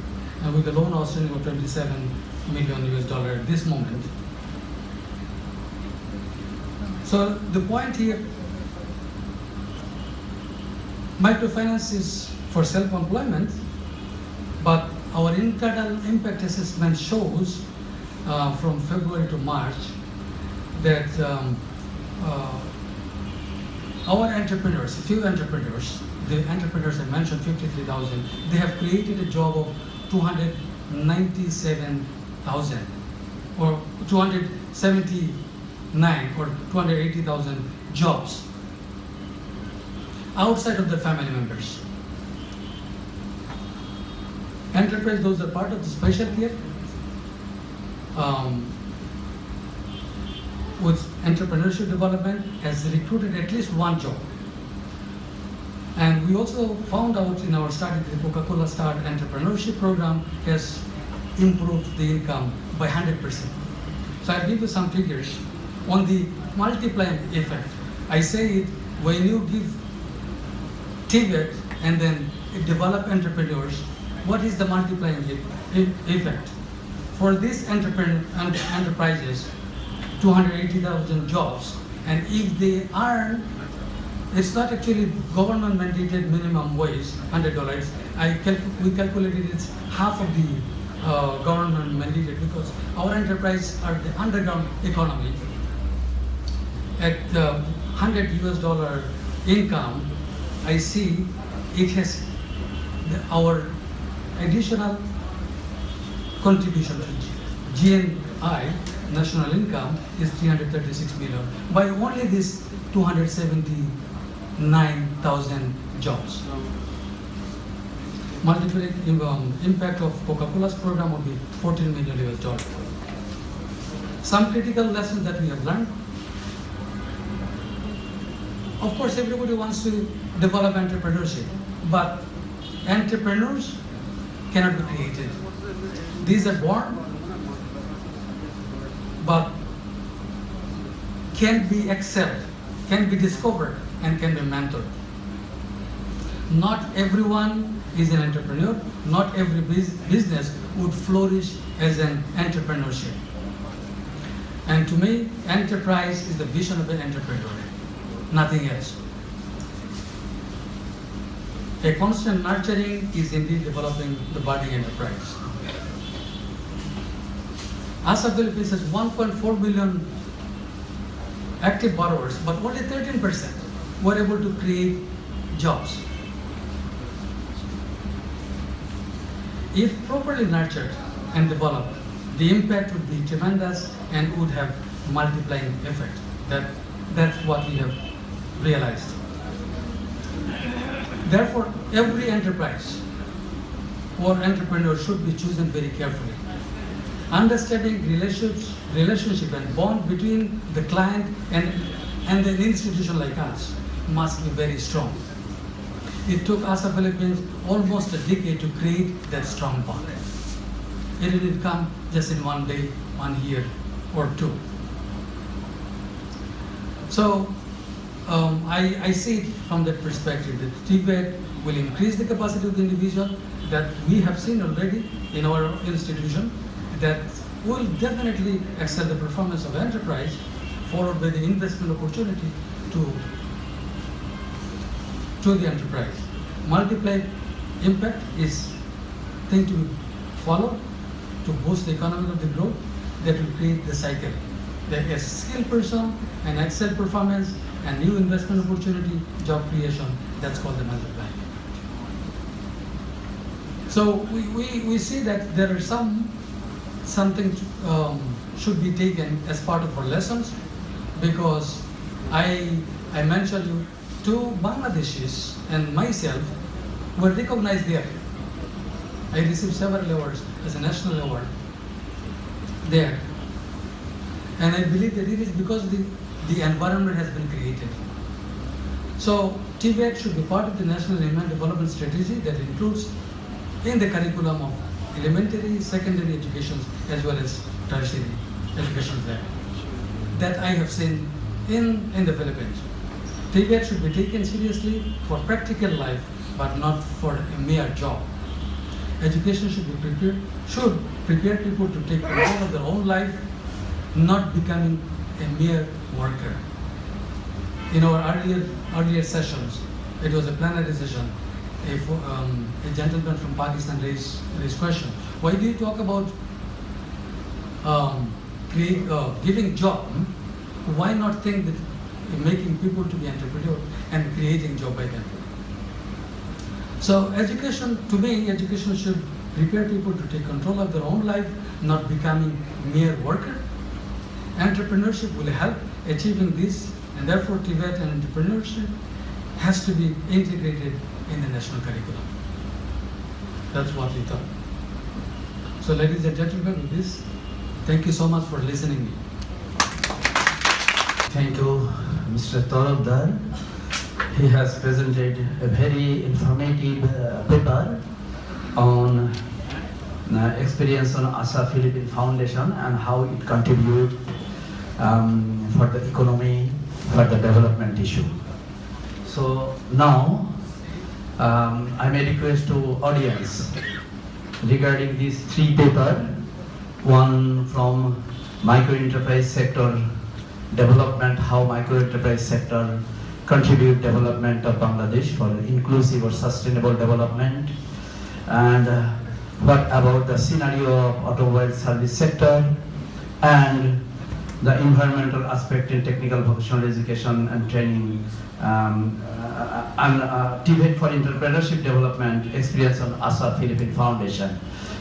and with the loan outstanding of $27 million US dollar at this moment. So the point here, microfinance is for self-employment, but our internal impact assessment shows from February to March that our entrepreneurs, few entrepreneurs, the entrepreneurs I mentioned, 53,000, they have created a job of 297,000 or 279 or 280,000 jobs outside of their family members. Enterprise, those are part of the special care with entrepreneurship development has recruited at least one job. And we also found out in our study the Coca-Cola Start Entrepreneurship Program has improved the income by 100%. So I'll give you some figures on the multiplier effect. I say it, when you give TVET and then develop entrepreneurs, what is the multiplying effect? For these enterprises, 280,000 jobs, and if they earn, it's not actually government mandated minimum wage, $100. We calculated it's half of the government mandated because our enterprise are the underground economy. At $100 US income, I see it has our additional contribution to GNI, national income, is 336 million by only this 279,000 jobs. Multiplier impact of Coca-Cola's program would be $14 million US. Some critical lessons that we have learned. Of course, everybody wants to develop entrepreneurship, but entrepreneurs cannot be created. These are born, but can be excelled, can be discovered, and can be mentored. Not everyone is an entrepreneur. Not every business would flourish as an entrepreneurship. And to me, enterprise is the vision of an entrepreneur, nothing else. A constant nurturing is indeed developing the budding enterprise. ASA Philippines has 1.4 million active borrowers, but only 13% were able to create jobs. If properly nurtured and developed, the impact would be tremendous and would have multiplying effect. That's what we have realized. Therefore, every enterprise or entrepreneur should be chosen very carefully. Understanding relationship and bond between the client and an institution like us must be very strong. It took ASA Philippines almost a decade to create that strong bond. It didn't come just in one day, 1 year, or two. So I see it from that perspective that TVET will increase the capacity of the individual that we have seen already in our institution, that will definitely excel the performance of enterprise, followed by the investment opportunity to the enterprise. Multiplier impact is thing to follow to boost the economy of the growth that will create the cycle. A skilled person, an excel performance, and new investment opportunity, job creation, that's called the multiplier. So we see that there are something should be taken as part of our lessons, because I mentioned you, 2 Bangladeshis and myself were recognized there. I received several awards as a national award there. And I believe that it is because the environment has been created. So TVET should be part of the National Human Development Strategy that includes in the curriculum of elementary, secondary education as well as tertiary education there. That I have seen in the Philippines. TVET should be taken seriously for practical life, but not for a mere job. Education should prepare people to take control of their own life, not becoming a mere worker. In our earlier sessions, it was a plenary session. A gentleman from Pakistan raised question. Why do you talk about giving job? Why not think that making people to be entrepreneur and creating job by them? So education, to me, education should prepare people to take control of their own life, not becoming mere worker. Entrepreneurship will help achieving this, and therefore TVET and entrepreneurship has to be integrated in the national curriculum. That's what we thought. So ladies and gentlemen, with this, thank you so much for listening me. Thank you, Mr. Torabdar. He has presented a very informative paper on experience on ASA Philippine Foundation and how it contributes for the economy, for the development issue. So now, I may request to audience regarding these 3 papers, one from micro-enterprise sector development, how micro-enterprise sector contribute development of Bangladesh for inclusive or sustainable development, and what about the scenario of automobile service sector, and the environmental aspect in technical vocational education and training, and TVET for entrepreneurship development, experience on ASA Philippine Foundation.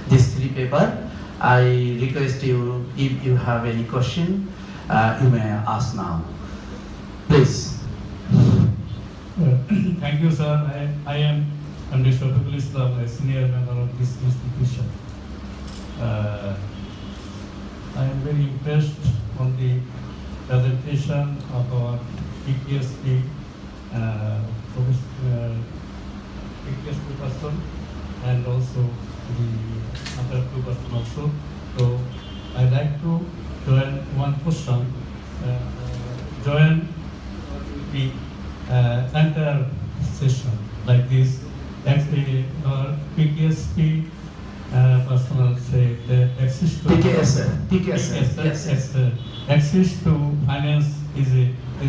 These 3 papers, I request you, if you have any question, you may ask now. Please. Thank you, sir. I am Mr. Shaffiqul Islam, a senior member of this institution. I am very impressed on the presentation of our PTSD person and also the other 2 person also. So I'd like to join one question. Join the entire session like this. Actually, our PTSD personal say the access to PKS. Access to finance is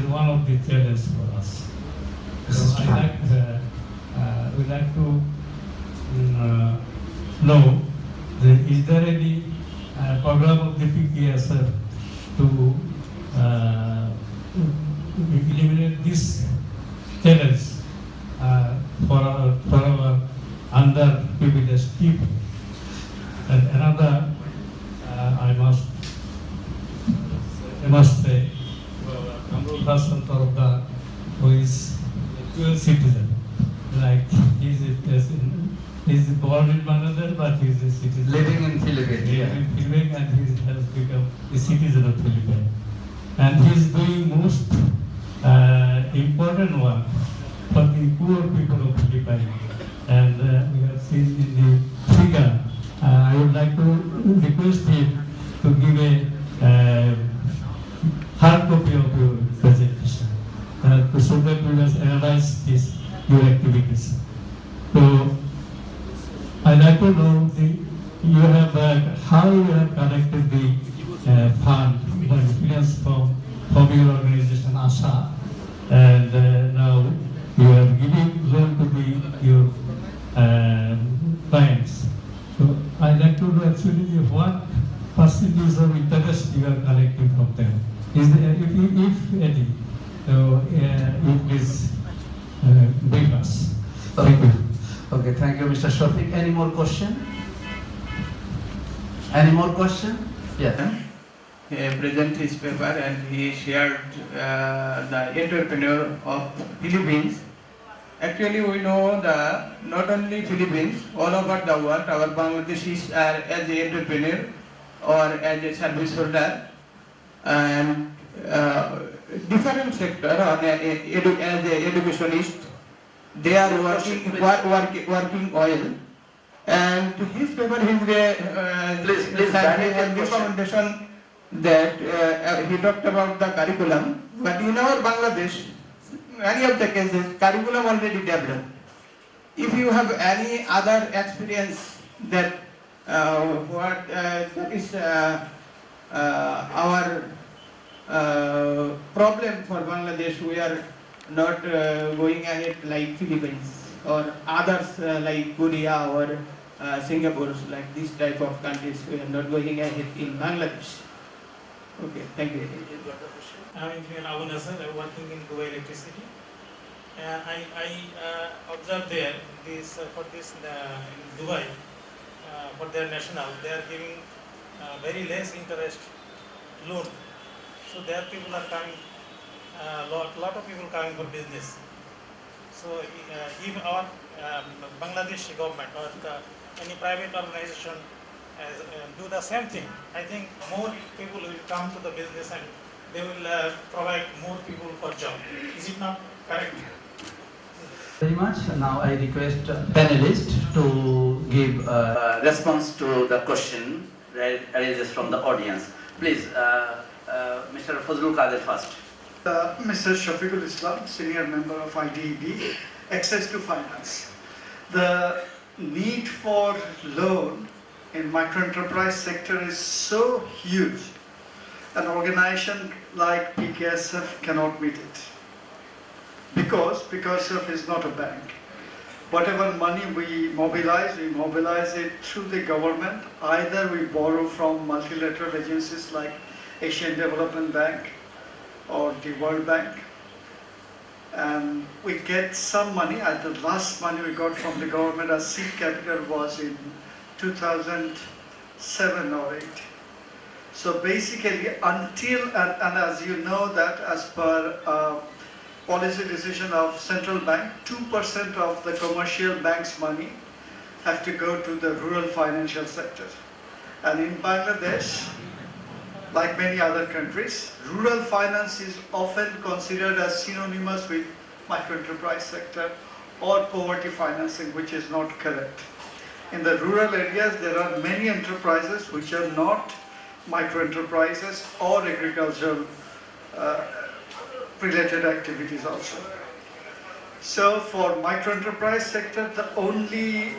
one of the challenges for us. So we'd like to know, is there any program of the PKS to eliminate this challenge for our underprivileged people? And another, I must say, Kamrul Hassan Torabdar, who is a dual citizen, like he's born in Bangladesh, but he's a citizen. Living in Philippines. In Philippines, and he has become a citizen of Philippines. And he's doing most important work for the poor people of Philippines. And we have seen in the figure. I would like to request him to give a hard copy of your presentation so that we must analyze your activities. So I'd like to know how you have connected the percentage of interest you are collecting from them? Is there, if any, you please brief us. Thank you. Okay, thank you, Mr. Shafiq. Any more question? Any more question? Yeah. He presented his paper and he shared the entrepreneur of Philippines. Actually, we know that not only Philippines, all over the world, our Bangladeshis are as an entrepreneur or as a service holder and different sector or as an educationist. They are working oil. And his paper is a recommendation that he talked about the curriculum, but in our Bangladesh, many of the cases, curriculum already developed. If you have any other experience that what is our problem for Bangladesh, we are not going ahead like Philippines or others like Korea or Singapore, like this type of countries, we are not going ahead in Bangladesh. Okay, thank you. I'm Engineer Abu Nasser, I'm working in Dubai Electricity. I observed there this for this in Dubai for their national, they are giving very less interest loan. So there people are coming, lot of people coming for business. So if our Bangladesh government or any private organization do the same thing, I think more people will come to the business and they will provide more people for job. Is it not correct? Very much. Now I request panelists to give a response to the question that arises from the audience. Please, Mr. Fazlul Qadir first. Mr. Shafiqul Islam, senior member of IDEB, access to finance. The need for loan in microenterprise sector is so huge, an organization like PKSF cannot meet it. Because PKSF is not a bank. Whatever money we mobilize it through the government. Either we borrow from multilateral agencies like Asian Development Bank or the World Bank. And we get some money. The last money we got from the government as seed capital was in 2007 or 8. So basically until, and as you know that as per policy decision of central bank, 2% of the commercial bank's money have to go to the rural financial sector. And in Bangladesh, like many other countries, rural finance is often considered as synonymous with microenterprise sector or poverty financing, which is not correct. In the rural areas, there are many enterprises which are not microenterprises or agricultural related activities also. So for microenterprise sector, the only,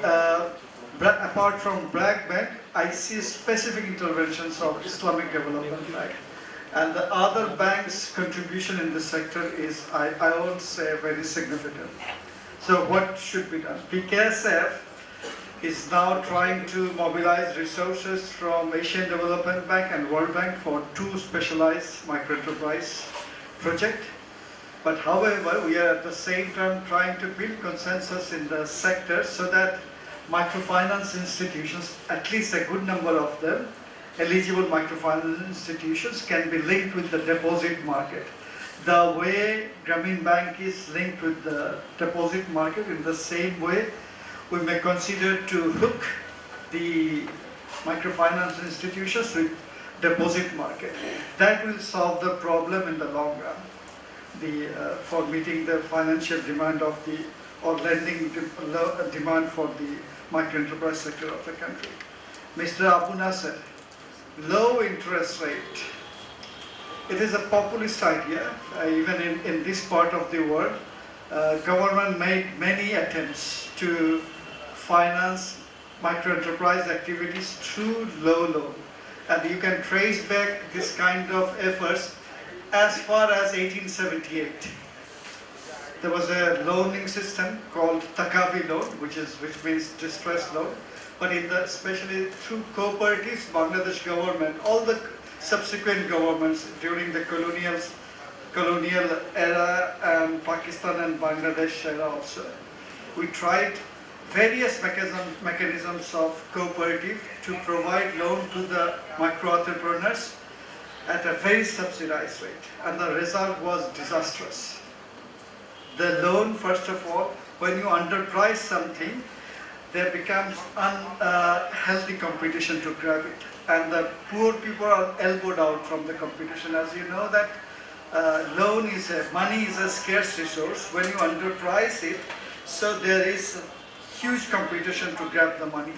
apart from BRAC Bank, I see specific interventions of Islamic Development Bank. And the other banks' contribution in this sector is, I would say, very significant. So what should be done? PKSF is now trying to mobilize resources from Asian Development Bank and World Bank for 2 specialized microenterprise projects. But however, we are at the same time trying to build consensus in the sector so that microfinance institutions, at least a good number of them, eligible microfinance institutions can be linked with the deposit market. The way Grameen Bank is linked with the deposit market, in the same way, we may consider to hook the microfinance institutions with deposit market. That will solve the problem in the long run. For meeting the financial demand of the, or lending demand for the microenterprise sector of the country. Mr. Abu Nasser, low interest rate. It is a populist idea, even in this part of the world. Government made many attempts to finance microenterprise activities through low loan. And you can trace back this kind of efforts as far as 1878. there was a loaning system called Takavi loan, which means distress loan. But especially through cooperatives, Bangladesh government, all the subsequent governments during the colonial era and Pakistan and Bangladesh era also, we tried various mechanisms of cooperative to provide loan to the micro entrepreneurs at a very subsidized rate, and the result was disastrous. The loan, first of all, when you underprice something, there becomes unhealthy competition to grab it, and the poor people are elbowed out from the competition. As you know that money is a scarce resource. When you underprice it, so there is huge competition to grab the money,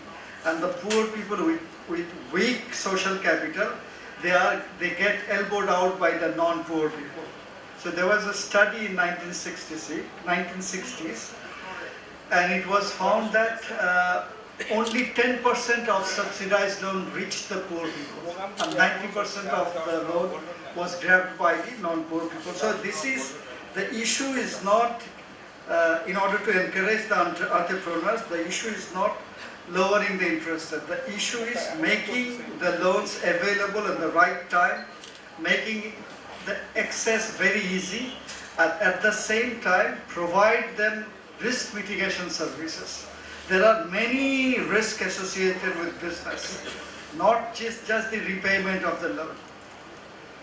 and the poor people with weak social capital, they get elbowed out by the non-poor people. So there was a study in 1960s, and it was found that only 10% of subsidized loan reached the poor people, and 90% of the loan was grabbed by the non-poor people. So the issue is not, in order to encourage the entrepreneurs, the issue is not lowering the interest rate. The issue is making the loans available at the right time, making the access very easy, and at the same time provide them risk mitigation services. There are many risks associated with business, not just the repayment of the loan.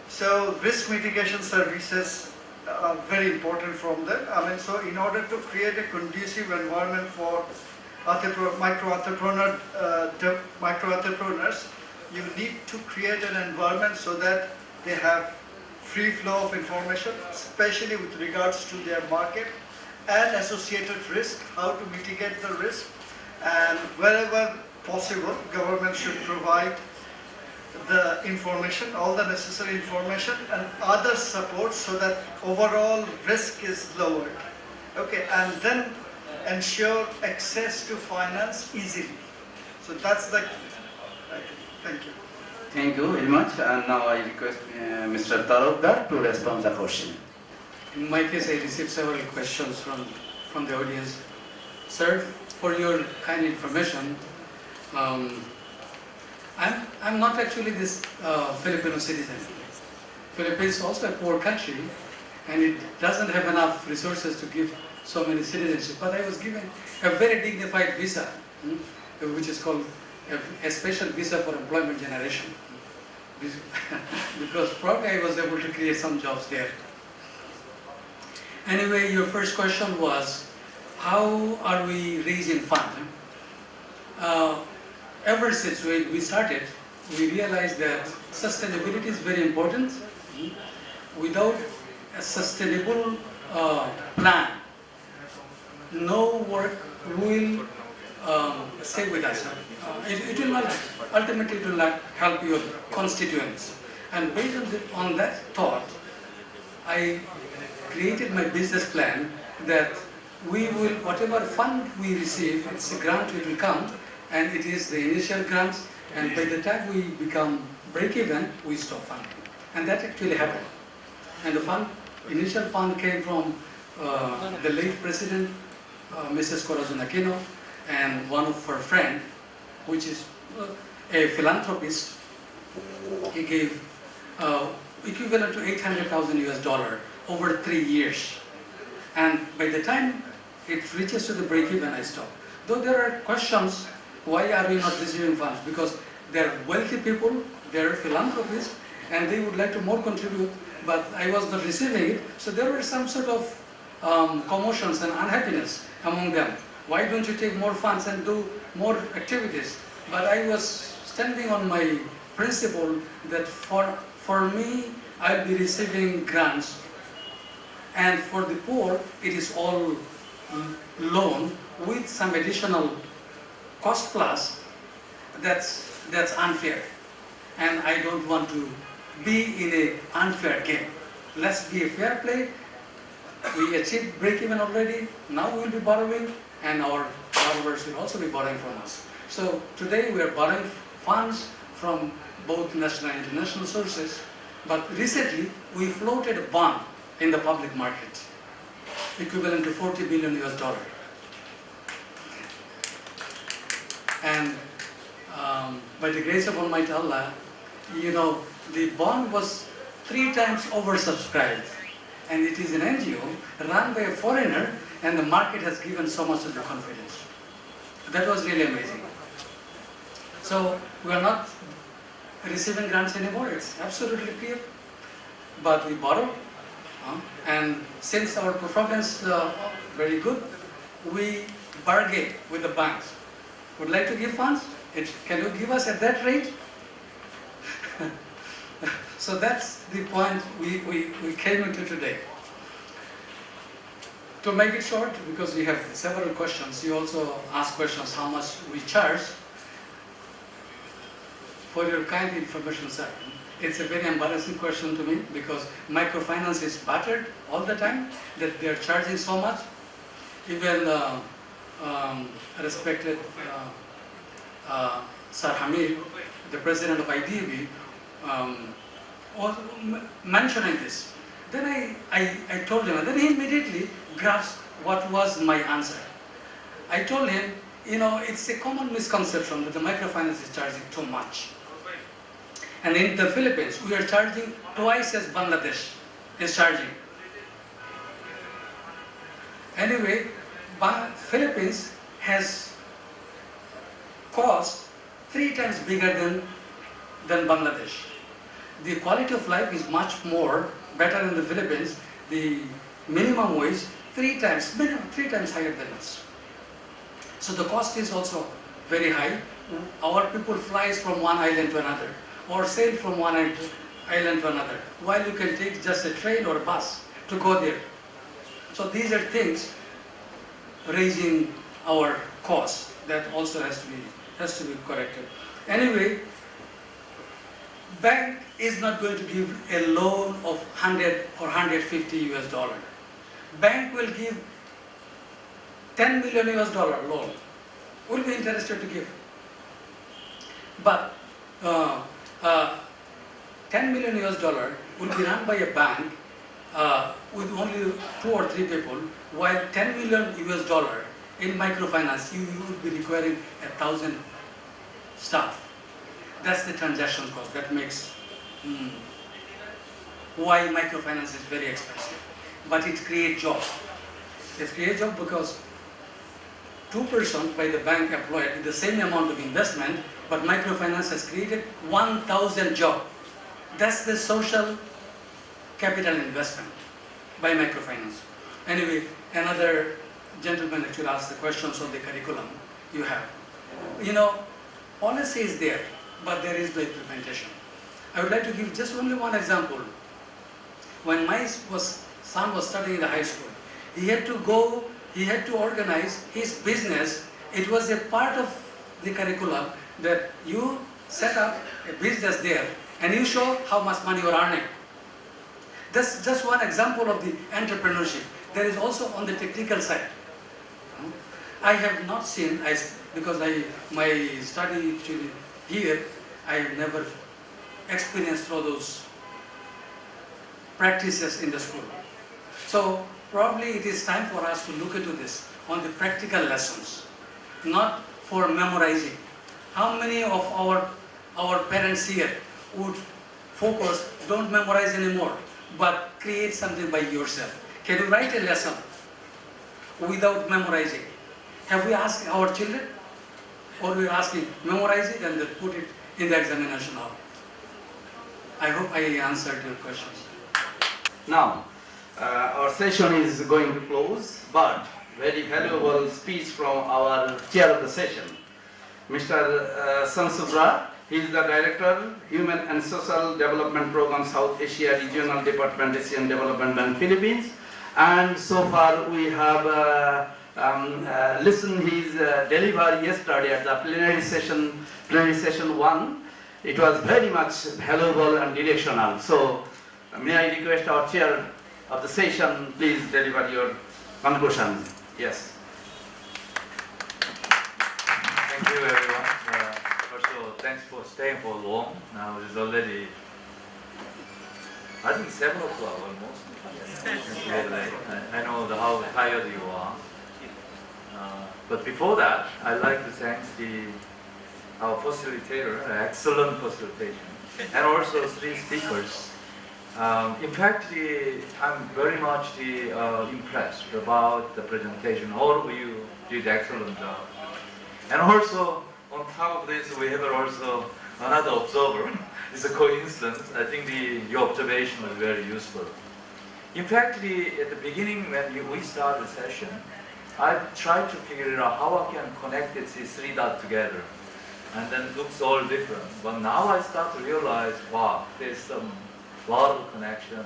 So risk mitigation services are very important from them. So in order to create a conducive environment for micro entrepreneurs, you need to create an environment so that they have free flow of information, especially with regards to their market and associated risk, how to mitigate the risk, and wherever possible, government should provide the information, all the necessary information and other support so that overall risk is lowered. Okay, and then ensure access to finance easily. So that's the key. Thank you. Thank you very much. And now I request Mr. Tarokdar to respond to the question. In my case, I received several questions from the audience. Sir, for your kind information, I'm not actually this Filipino citizen. Philippines is also a poor country, and it doesn't have enough resources to give so many citizenship. But I was given a very dignified visa, which is called a special visa for employment generation. Because probably I was able to create some jobs there. Anyway, your first question was, how are we raising funds? Ever since we started, we realized that sustainability is very important. Without a sustainable plan, no work will stay with us. It will not, ultimately it will not help your constituents. And based on that thought, I created my business plan that we will, whatever fund we receive, it's a grant, it will come, and it is the initial grant, and by the time we become break-even, we stop funding. And that actually happened. And the initial fund came from the late president, Mrs. Corazon Aquino, and one of her friends, which is a philanthropist. He gave equivalent to $800,000 over 3 years. And by the time it reaches to the break-even, I stop. Though there are questions, why are we not receiving funds? Because they're wealthy people, they're philanthropists, and they would like to more contribute, but I was not receiving it. So there were some sort of commotions and unhappiness among them. Why don't you take more funds and do more activities? But I was standing on my principle that for me, I'll be receiving grants, and for the poor, it is all loan with some additional cost plus. That's unfair, and I don't want to be in an unfair game. Let's be a fair play. We achieved break-even already. Now we will be borrowing, and our borrowers will also be borrowing from us. So today we are borrowing funds from both national and international sources. But recently we floated a bond in the public market. equivalent to 40 billion US dollar. And by the grace of Almighty Allah, you know, the bond was 3 times oversubscribed. And it is an NGO run by a foreigner, and the market has given so much of the confidence. That was really amazing. So we are not receiving grants anymore, it's absolutely clear. But we borrow, and since our performance very good, we bargain with the banks. Would like to give funds? Can you give us at that rate? So that's the point we came into today. To make it short, because we have several questions, you also ask questions how much we charge. For your kind information, sir, it's a very embarrassing question to me, because microfinance is battered all the time, that they are charging so much. Even respected Sir Hamid, the president of IDB, was mentioning this. Then I told him, and then he immediately grasped what was my answer. I told him, you know, it's a common misconception that the microfinance is charging too much. And in the Philippines, we are charging twice as Bangladesh is charging. Anyway, Philippines has cost 3 times bigger than Bangladesh. The quality of life is much more better in the Philippines. The minimum wage 3 times higher than us. So the cost is also very high. Our people flies from one island to another, or sail from one island to another, while you can take just a train or a bus to go there. So these are things raising our costs. That also has to be corrected. Anyway, bank is not going to give a loan of 100 or 150 US dollar. Bank will give 10 million US dollar loan. Will be interested to give. But 10 million US dollar will be run by a bank with only 2 or 3 people, while 10 million US dollar in microfinance, you would be requiring 1,000 staff. That's the transaction cost. That makes why microfinance is very expensive. But it creates jobs. It creates jobs because 2% by the bank employed with the same amount of investment, but microfinance has created 1,000 jobs. That's the social capital investment by microfinance. Anyway, another gentleman actually asked the questions on the curriculum you have. You know, policy is there, but there is no implementation. I would like to give just only one example. When my son was studying in the high school, he had to organize his business. It was a part of the curriculum that you set up a business there and you show how much money you are earning. That's just one example of the entrepreneurship. There is also on the technical side. I have not seen, because my study actually here, I have never experienced through those practices in the school. So probably it is time for us to look into this on the practical lessons, not for memorizing. How many of our parents here would focus, don't memorize anymore, but create something by yourself? Can you write a lesson without memorizing? Have we asked our children? Or we are asking, memorize it and then put it in the examination hall? I hope I answered your questions. Now, our session is going to close, but very valuable speech from our chair of the session, Mr. Sansubra. He is the Director, Human and Social Development Program, South Asia Regional Department, Asian Development Bank, Philippines. And so far we have listened his delivery yesterday at the plenary session 1. It was very much valuable and directional. So may I request our chair of the session, please deliver your conclusions. Yes. Thank you, everyone. Also, thanks for staying for long. Now it is already I think 7 o'clock almost. I know how tired you are. But before that, I'd like to thank our facilitator, excellent facilitation, and also 3 speakers. In fact, I'm very much impressed about the presentation. All of you did excellent job. And also, on top of this, we have also another observer. It's a coincidence. I think your observation was very useful. In fact, at the beginning when we started the session, I tried to figure out how I can connect these 3 dots together. And then it looks all different. But now I start to realize, wow, there's some lot of connection,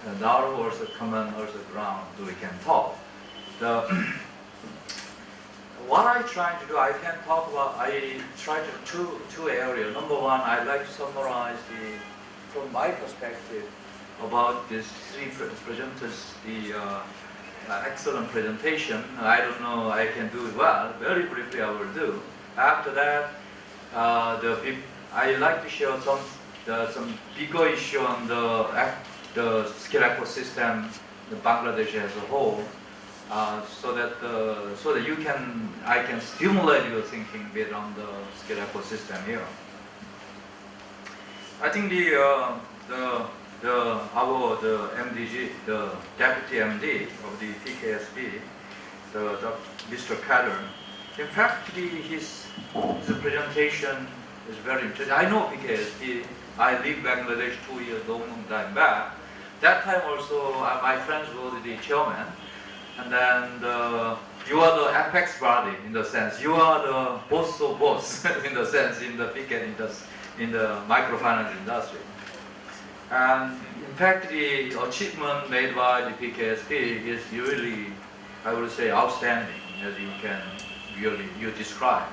and now also common also ground so we can talk. What I try to do, I try to two areas. Number one, I'd like to summarize from my perspective about these 3 presenters, excellent presentation. I don't know I can do it well. Very briefly I will do. After that, I like to share some bigger issue on the skill ecosystem, the Bangladesh as a whole, so that I can stimulate your thinking a bit on the skill ecosystem here. I think the MDG, the deputy MD of the PKSB, Mr. Pattern. In fact, his presentation is very interesting. I know PKSB. I lived Bangladesh 2 years, long time back. That time also, my friends were the chairman. And then you are the apex body in the sense. You are the boss of boss in the sense in the in the microfinance industry. And in fact, the achievement made by the PKSB is really, I would say, outstanding, as you can really describe.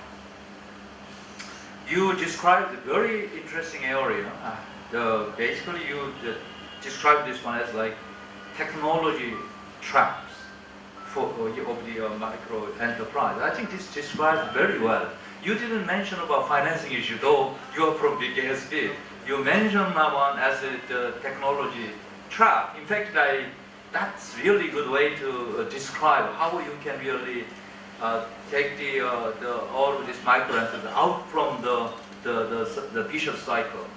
You described a very interesting area. Basically, you described this one as like technology traps of the micro enterprise. I think this describes very well. You didn't mention about financing issue, though you are from PKSB. You mentioned that one as the technology trap. In fact, that's really good way to describe how you can really take all of this micro enterprise out from the vicious cycle.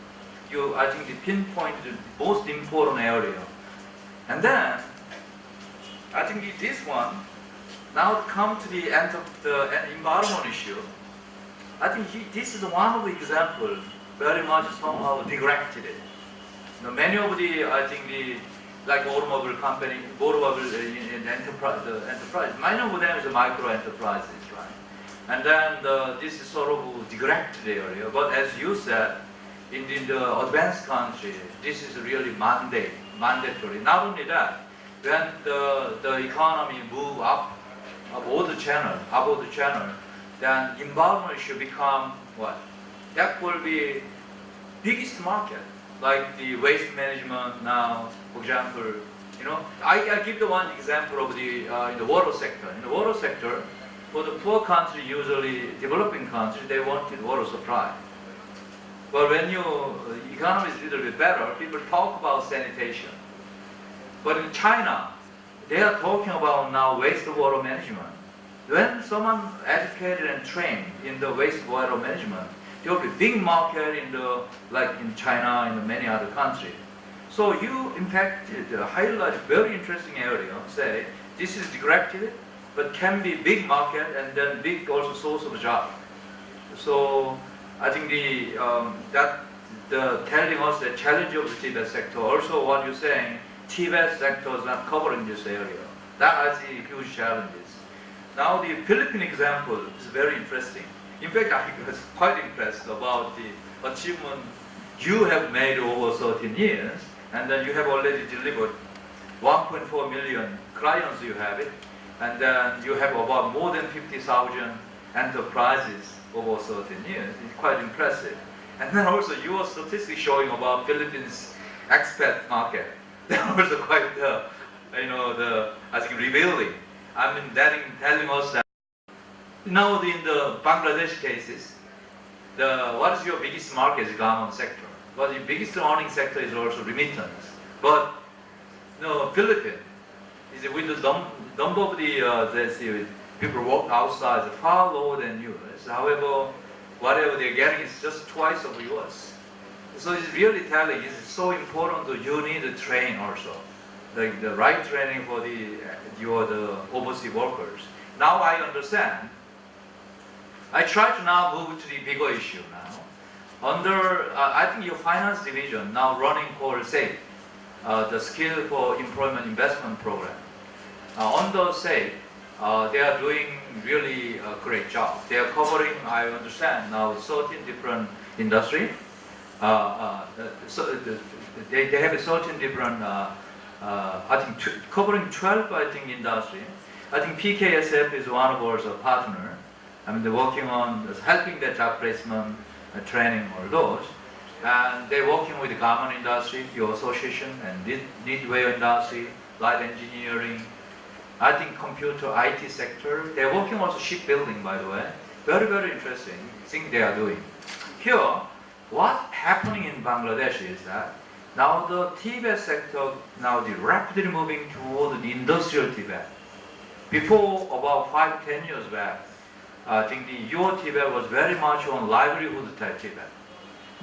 I think you pinpointed the most important area. And then, I think this one, now come to the end of the environment issue. I think this is one of the examples very much somehow directed it. Many of like automobile company, enterprise, many of them is micro enterprises, right? And then this is sort of directed area. But as you said, in the advanced country, this is really mandatory. Not only that, when the economy move up above the channel, then environment should become what? That will be biggest market, like the waste management now, for example. I give the one example of in the water sector. In the water sector, for the poor country, usually developing country, they wanted water supply. But when your economy is a little bit better, people talk about sanitation. But in China, they are talking about now wastewater management. When someone educated and trained in the wastewater management, there will be big market like in China and many other countries. So you, in fact, highlight a very interesting area. Say this is directed, but can be big market and then big also source of job. So I think telling us the challenge of the TVET sector. Also, what you're saying, TVET sector is not covering this area. That I see huge challenges. Now the Philippine example is very interesting. In fact, I was quite impressed about the achievement you have made over 13 years, and then you have already delivered 1.4 million clients you have it, and then you have about more than 50,000 enterprises over 13 years. It's quite impressive. And then also your statistics showing about Philippines expat market. That was quite, I think revealing. I mean, telling us that now in the Bangladesh cases, what is your biggest market is government sector. But the biggest earning sector is also remittance. But Philippines is with the number of the people work outside is far lower than US. However, whatever they're getting is just twice of US. So it's really telling. It's so important that you need to train also, like the right training for the overseas workers. Now I understand. I try to now move to the bigger issue now. Under, I think your finance division now running for SAFE, the Skill for Employment Investment Program. Under SAFE, they are doing really a great job. They are covering, I understand now, 13 different industry. So they have a certain different, I think, covering 12, I think, industry. I think PKSF is one of our partner. I mean, they're working on helping the job placement, training, all those. And they're working with the garment industry, your association, and knitwear industry, light engineering, I think computer IT sector. They're working also shipbuilding, by the way. Very, very interesting thing they are doing. Here, what's happening in Bangladesh is that now the TVET sector, now they're rapidly moving toward the industrial TVET. Before, about 5-10 years back, I think your TVET was very much on livelihood type TVET.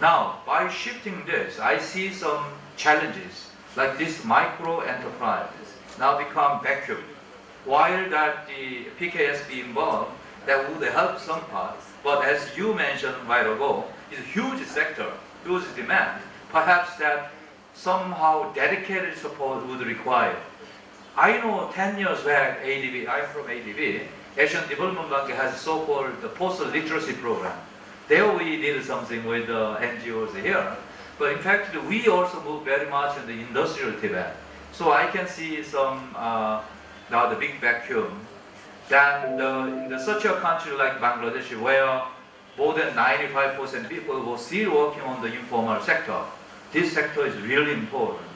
Now, by shifting this, I see some challenges, like this micro enterprises now become vacuum. While that the PKS be involved, that would help some part, but as you mentioned a while ago, it's a huge sector, huge demand. Perhaps that somehow dedicated support would require. I know 10 years back, ADB, I'm from ADB, Asian Development Bank has so-called the postal literacy program. There we did something with NGOs here. But in fact, we also move very much in the industrial TVET. So I can see some, now the big vacuum. Then in such a country like Bangladesh, where more than 95% people were still working on the informal sector, this sector is really important.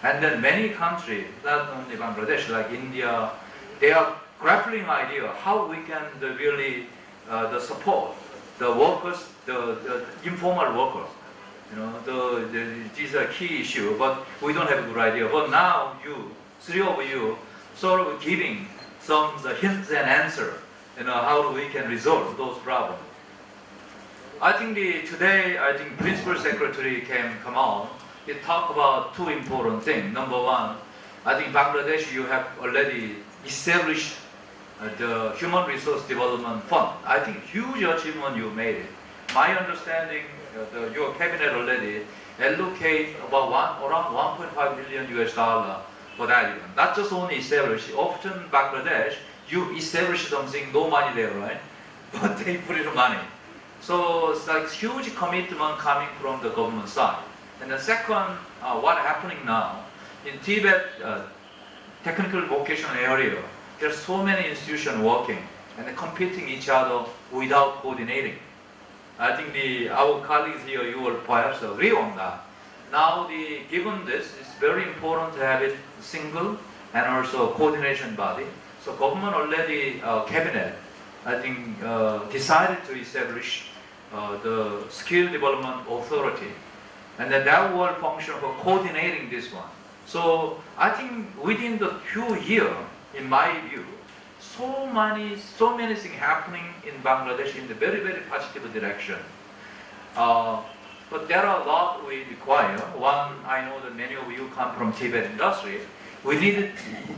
And then many countries, not only Bangladesh, like India, they are grappling idea how we can really support the workers, the informal workers. You know, these are key issue, but we don't have a good idea. But now you, three of you, sort of giving some hints and answer, you know, how we can resolve those problems. I think today, I think Principal Secretary come out. He talked about two important things. Number one, I think Bangladesh, you have already established the Human Resource Development Fund. I think huge achievement you made it. My understanding, your cabinet already allocate about around 1.5 billion US dollar for that event. Not just only establish, often Bangladesh, you establish something, no money there, right? But they put in money. So it's like huge commitment coming from the government side. And the second, what's happening now, in TVET, technical vocational area, there's so many institutions working and competing each other without coordinating. I think our colleagues here, you will perhaps agree on that. Now, given this, it's very important to have it single and also coordination body. So government already, cabinet, I think, decided to establish the Skill Development Authority. And then that will function for coordinating this one. So I think within the few years, in my view, so many things happening in Bangladesh in the very, very positive direction. But there are a lot we require. One, I know that many of you come from TVET industry. We need,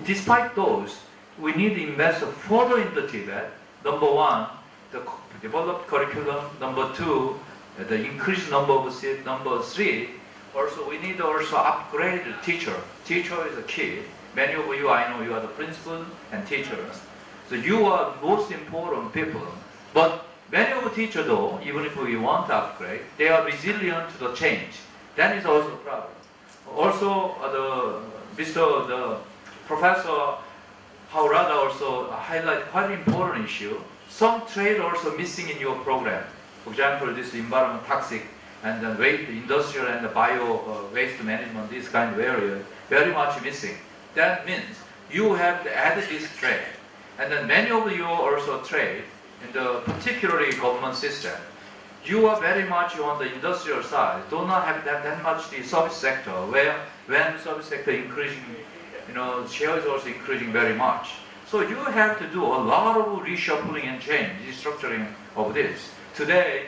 despite those, we need to invest further in the TVET. Number one, the developed curriculum. Number two, the increased number of seats. Number three, also we need to also upgrade the teacher. Teacher is a key. Many of you, I know you are the principal and teachers. So you are most important people. But many of the teachers though, even if we want to upgrade, they are resilient to the change. That is also a problem. Also, the Professor Haurada also highlight quite an important issue. Some trade also missing in your program. For example, this environment toxic and then waste, industrial and the bio waste management, this kind of area, very much missing. That means you have to add this trade. And then many of you also trade in the particularly government system. you are very much on the industrial side, do not have that much the service sector, where when service sector increasing, share is also increasing very much. So you have to do a lot of reshuffling and change, restructuring of this. Today,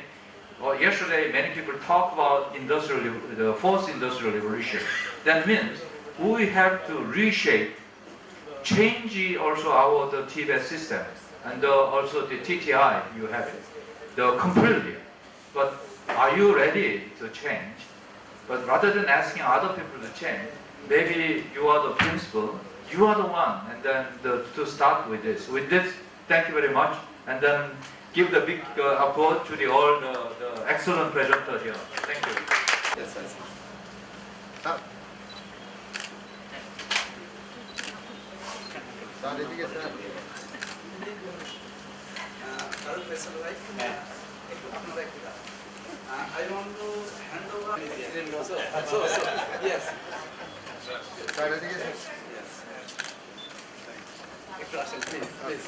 or yesterday, many people talk about the fourth industrial revolution. That means we have to reshape, change also the TVET system, and also the TTI, you have it, completely. But are you ready to change? But rather than asking other people to change, maybe you are the principal, you are the one, and then to start with this. With this, thank you very much, and then give the big applause to all the excellent presenters here. Thank you. Yes, yes. I want to hand over. Yes. Yes. Please.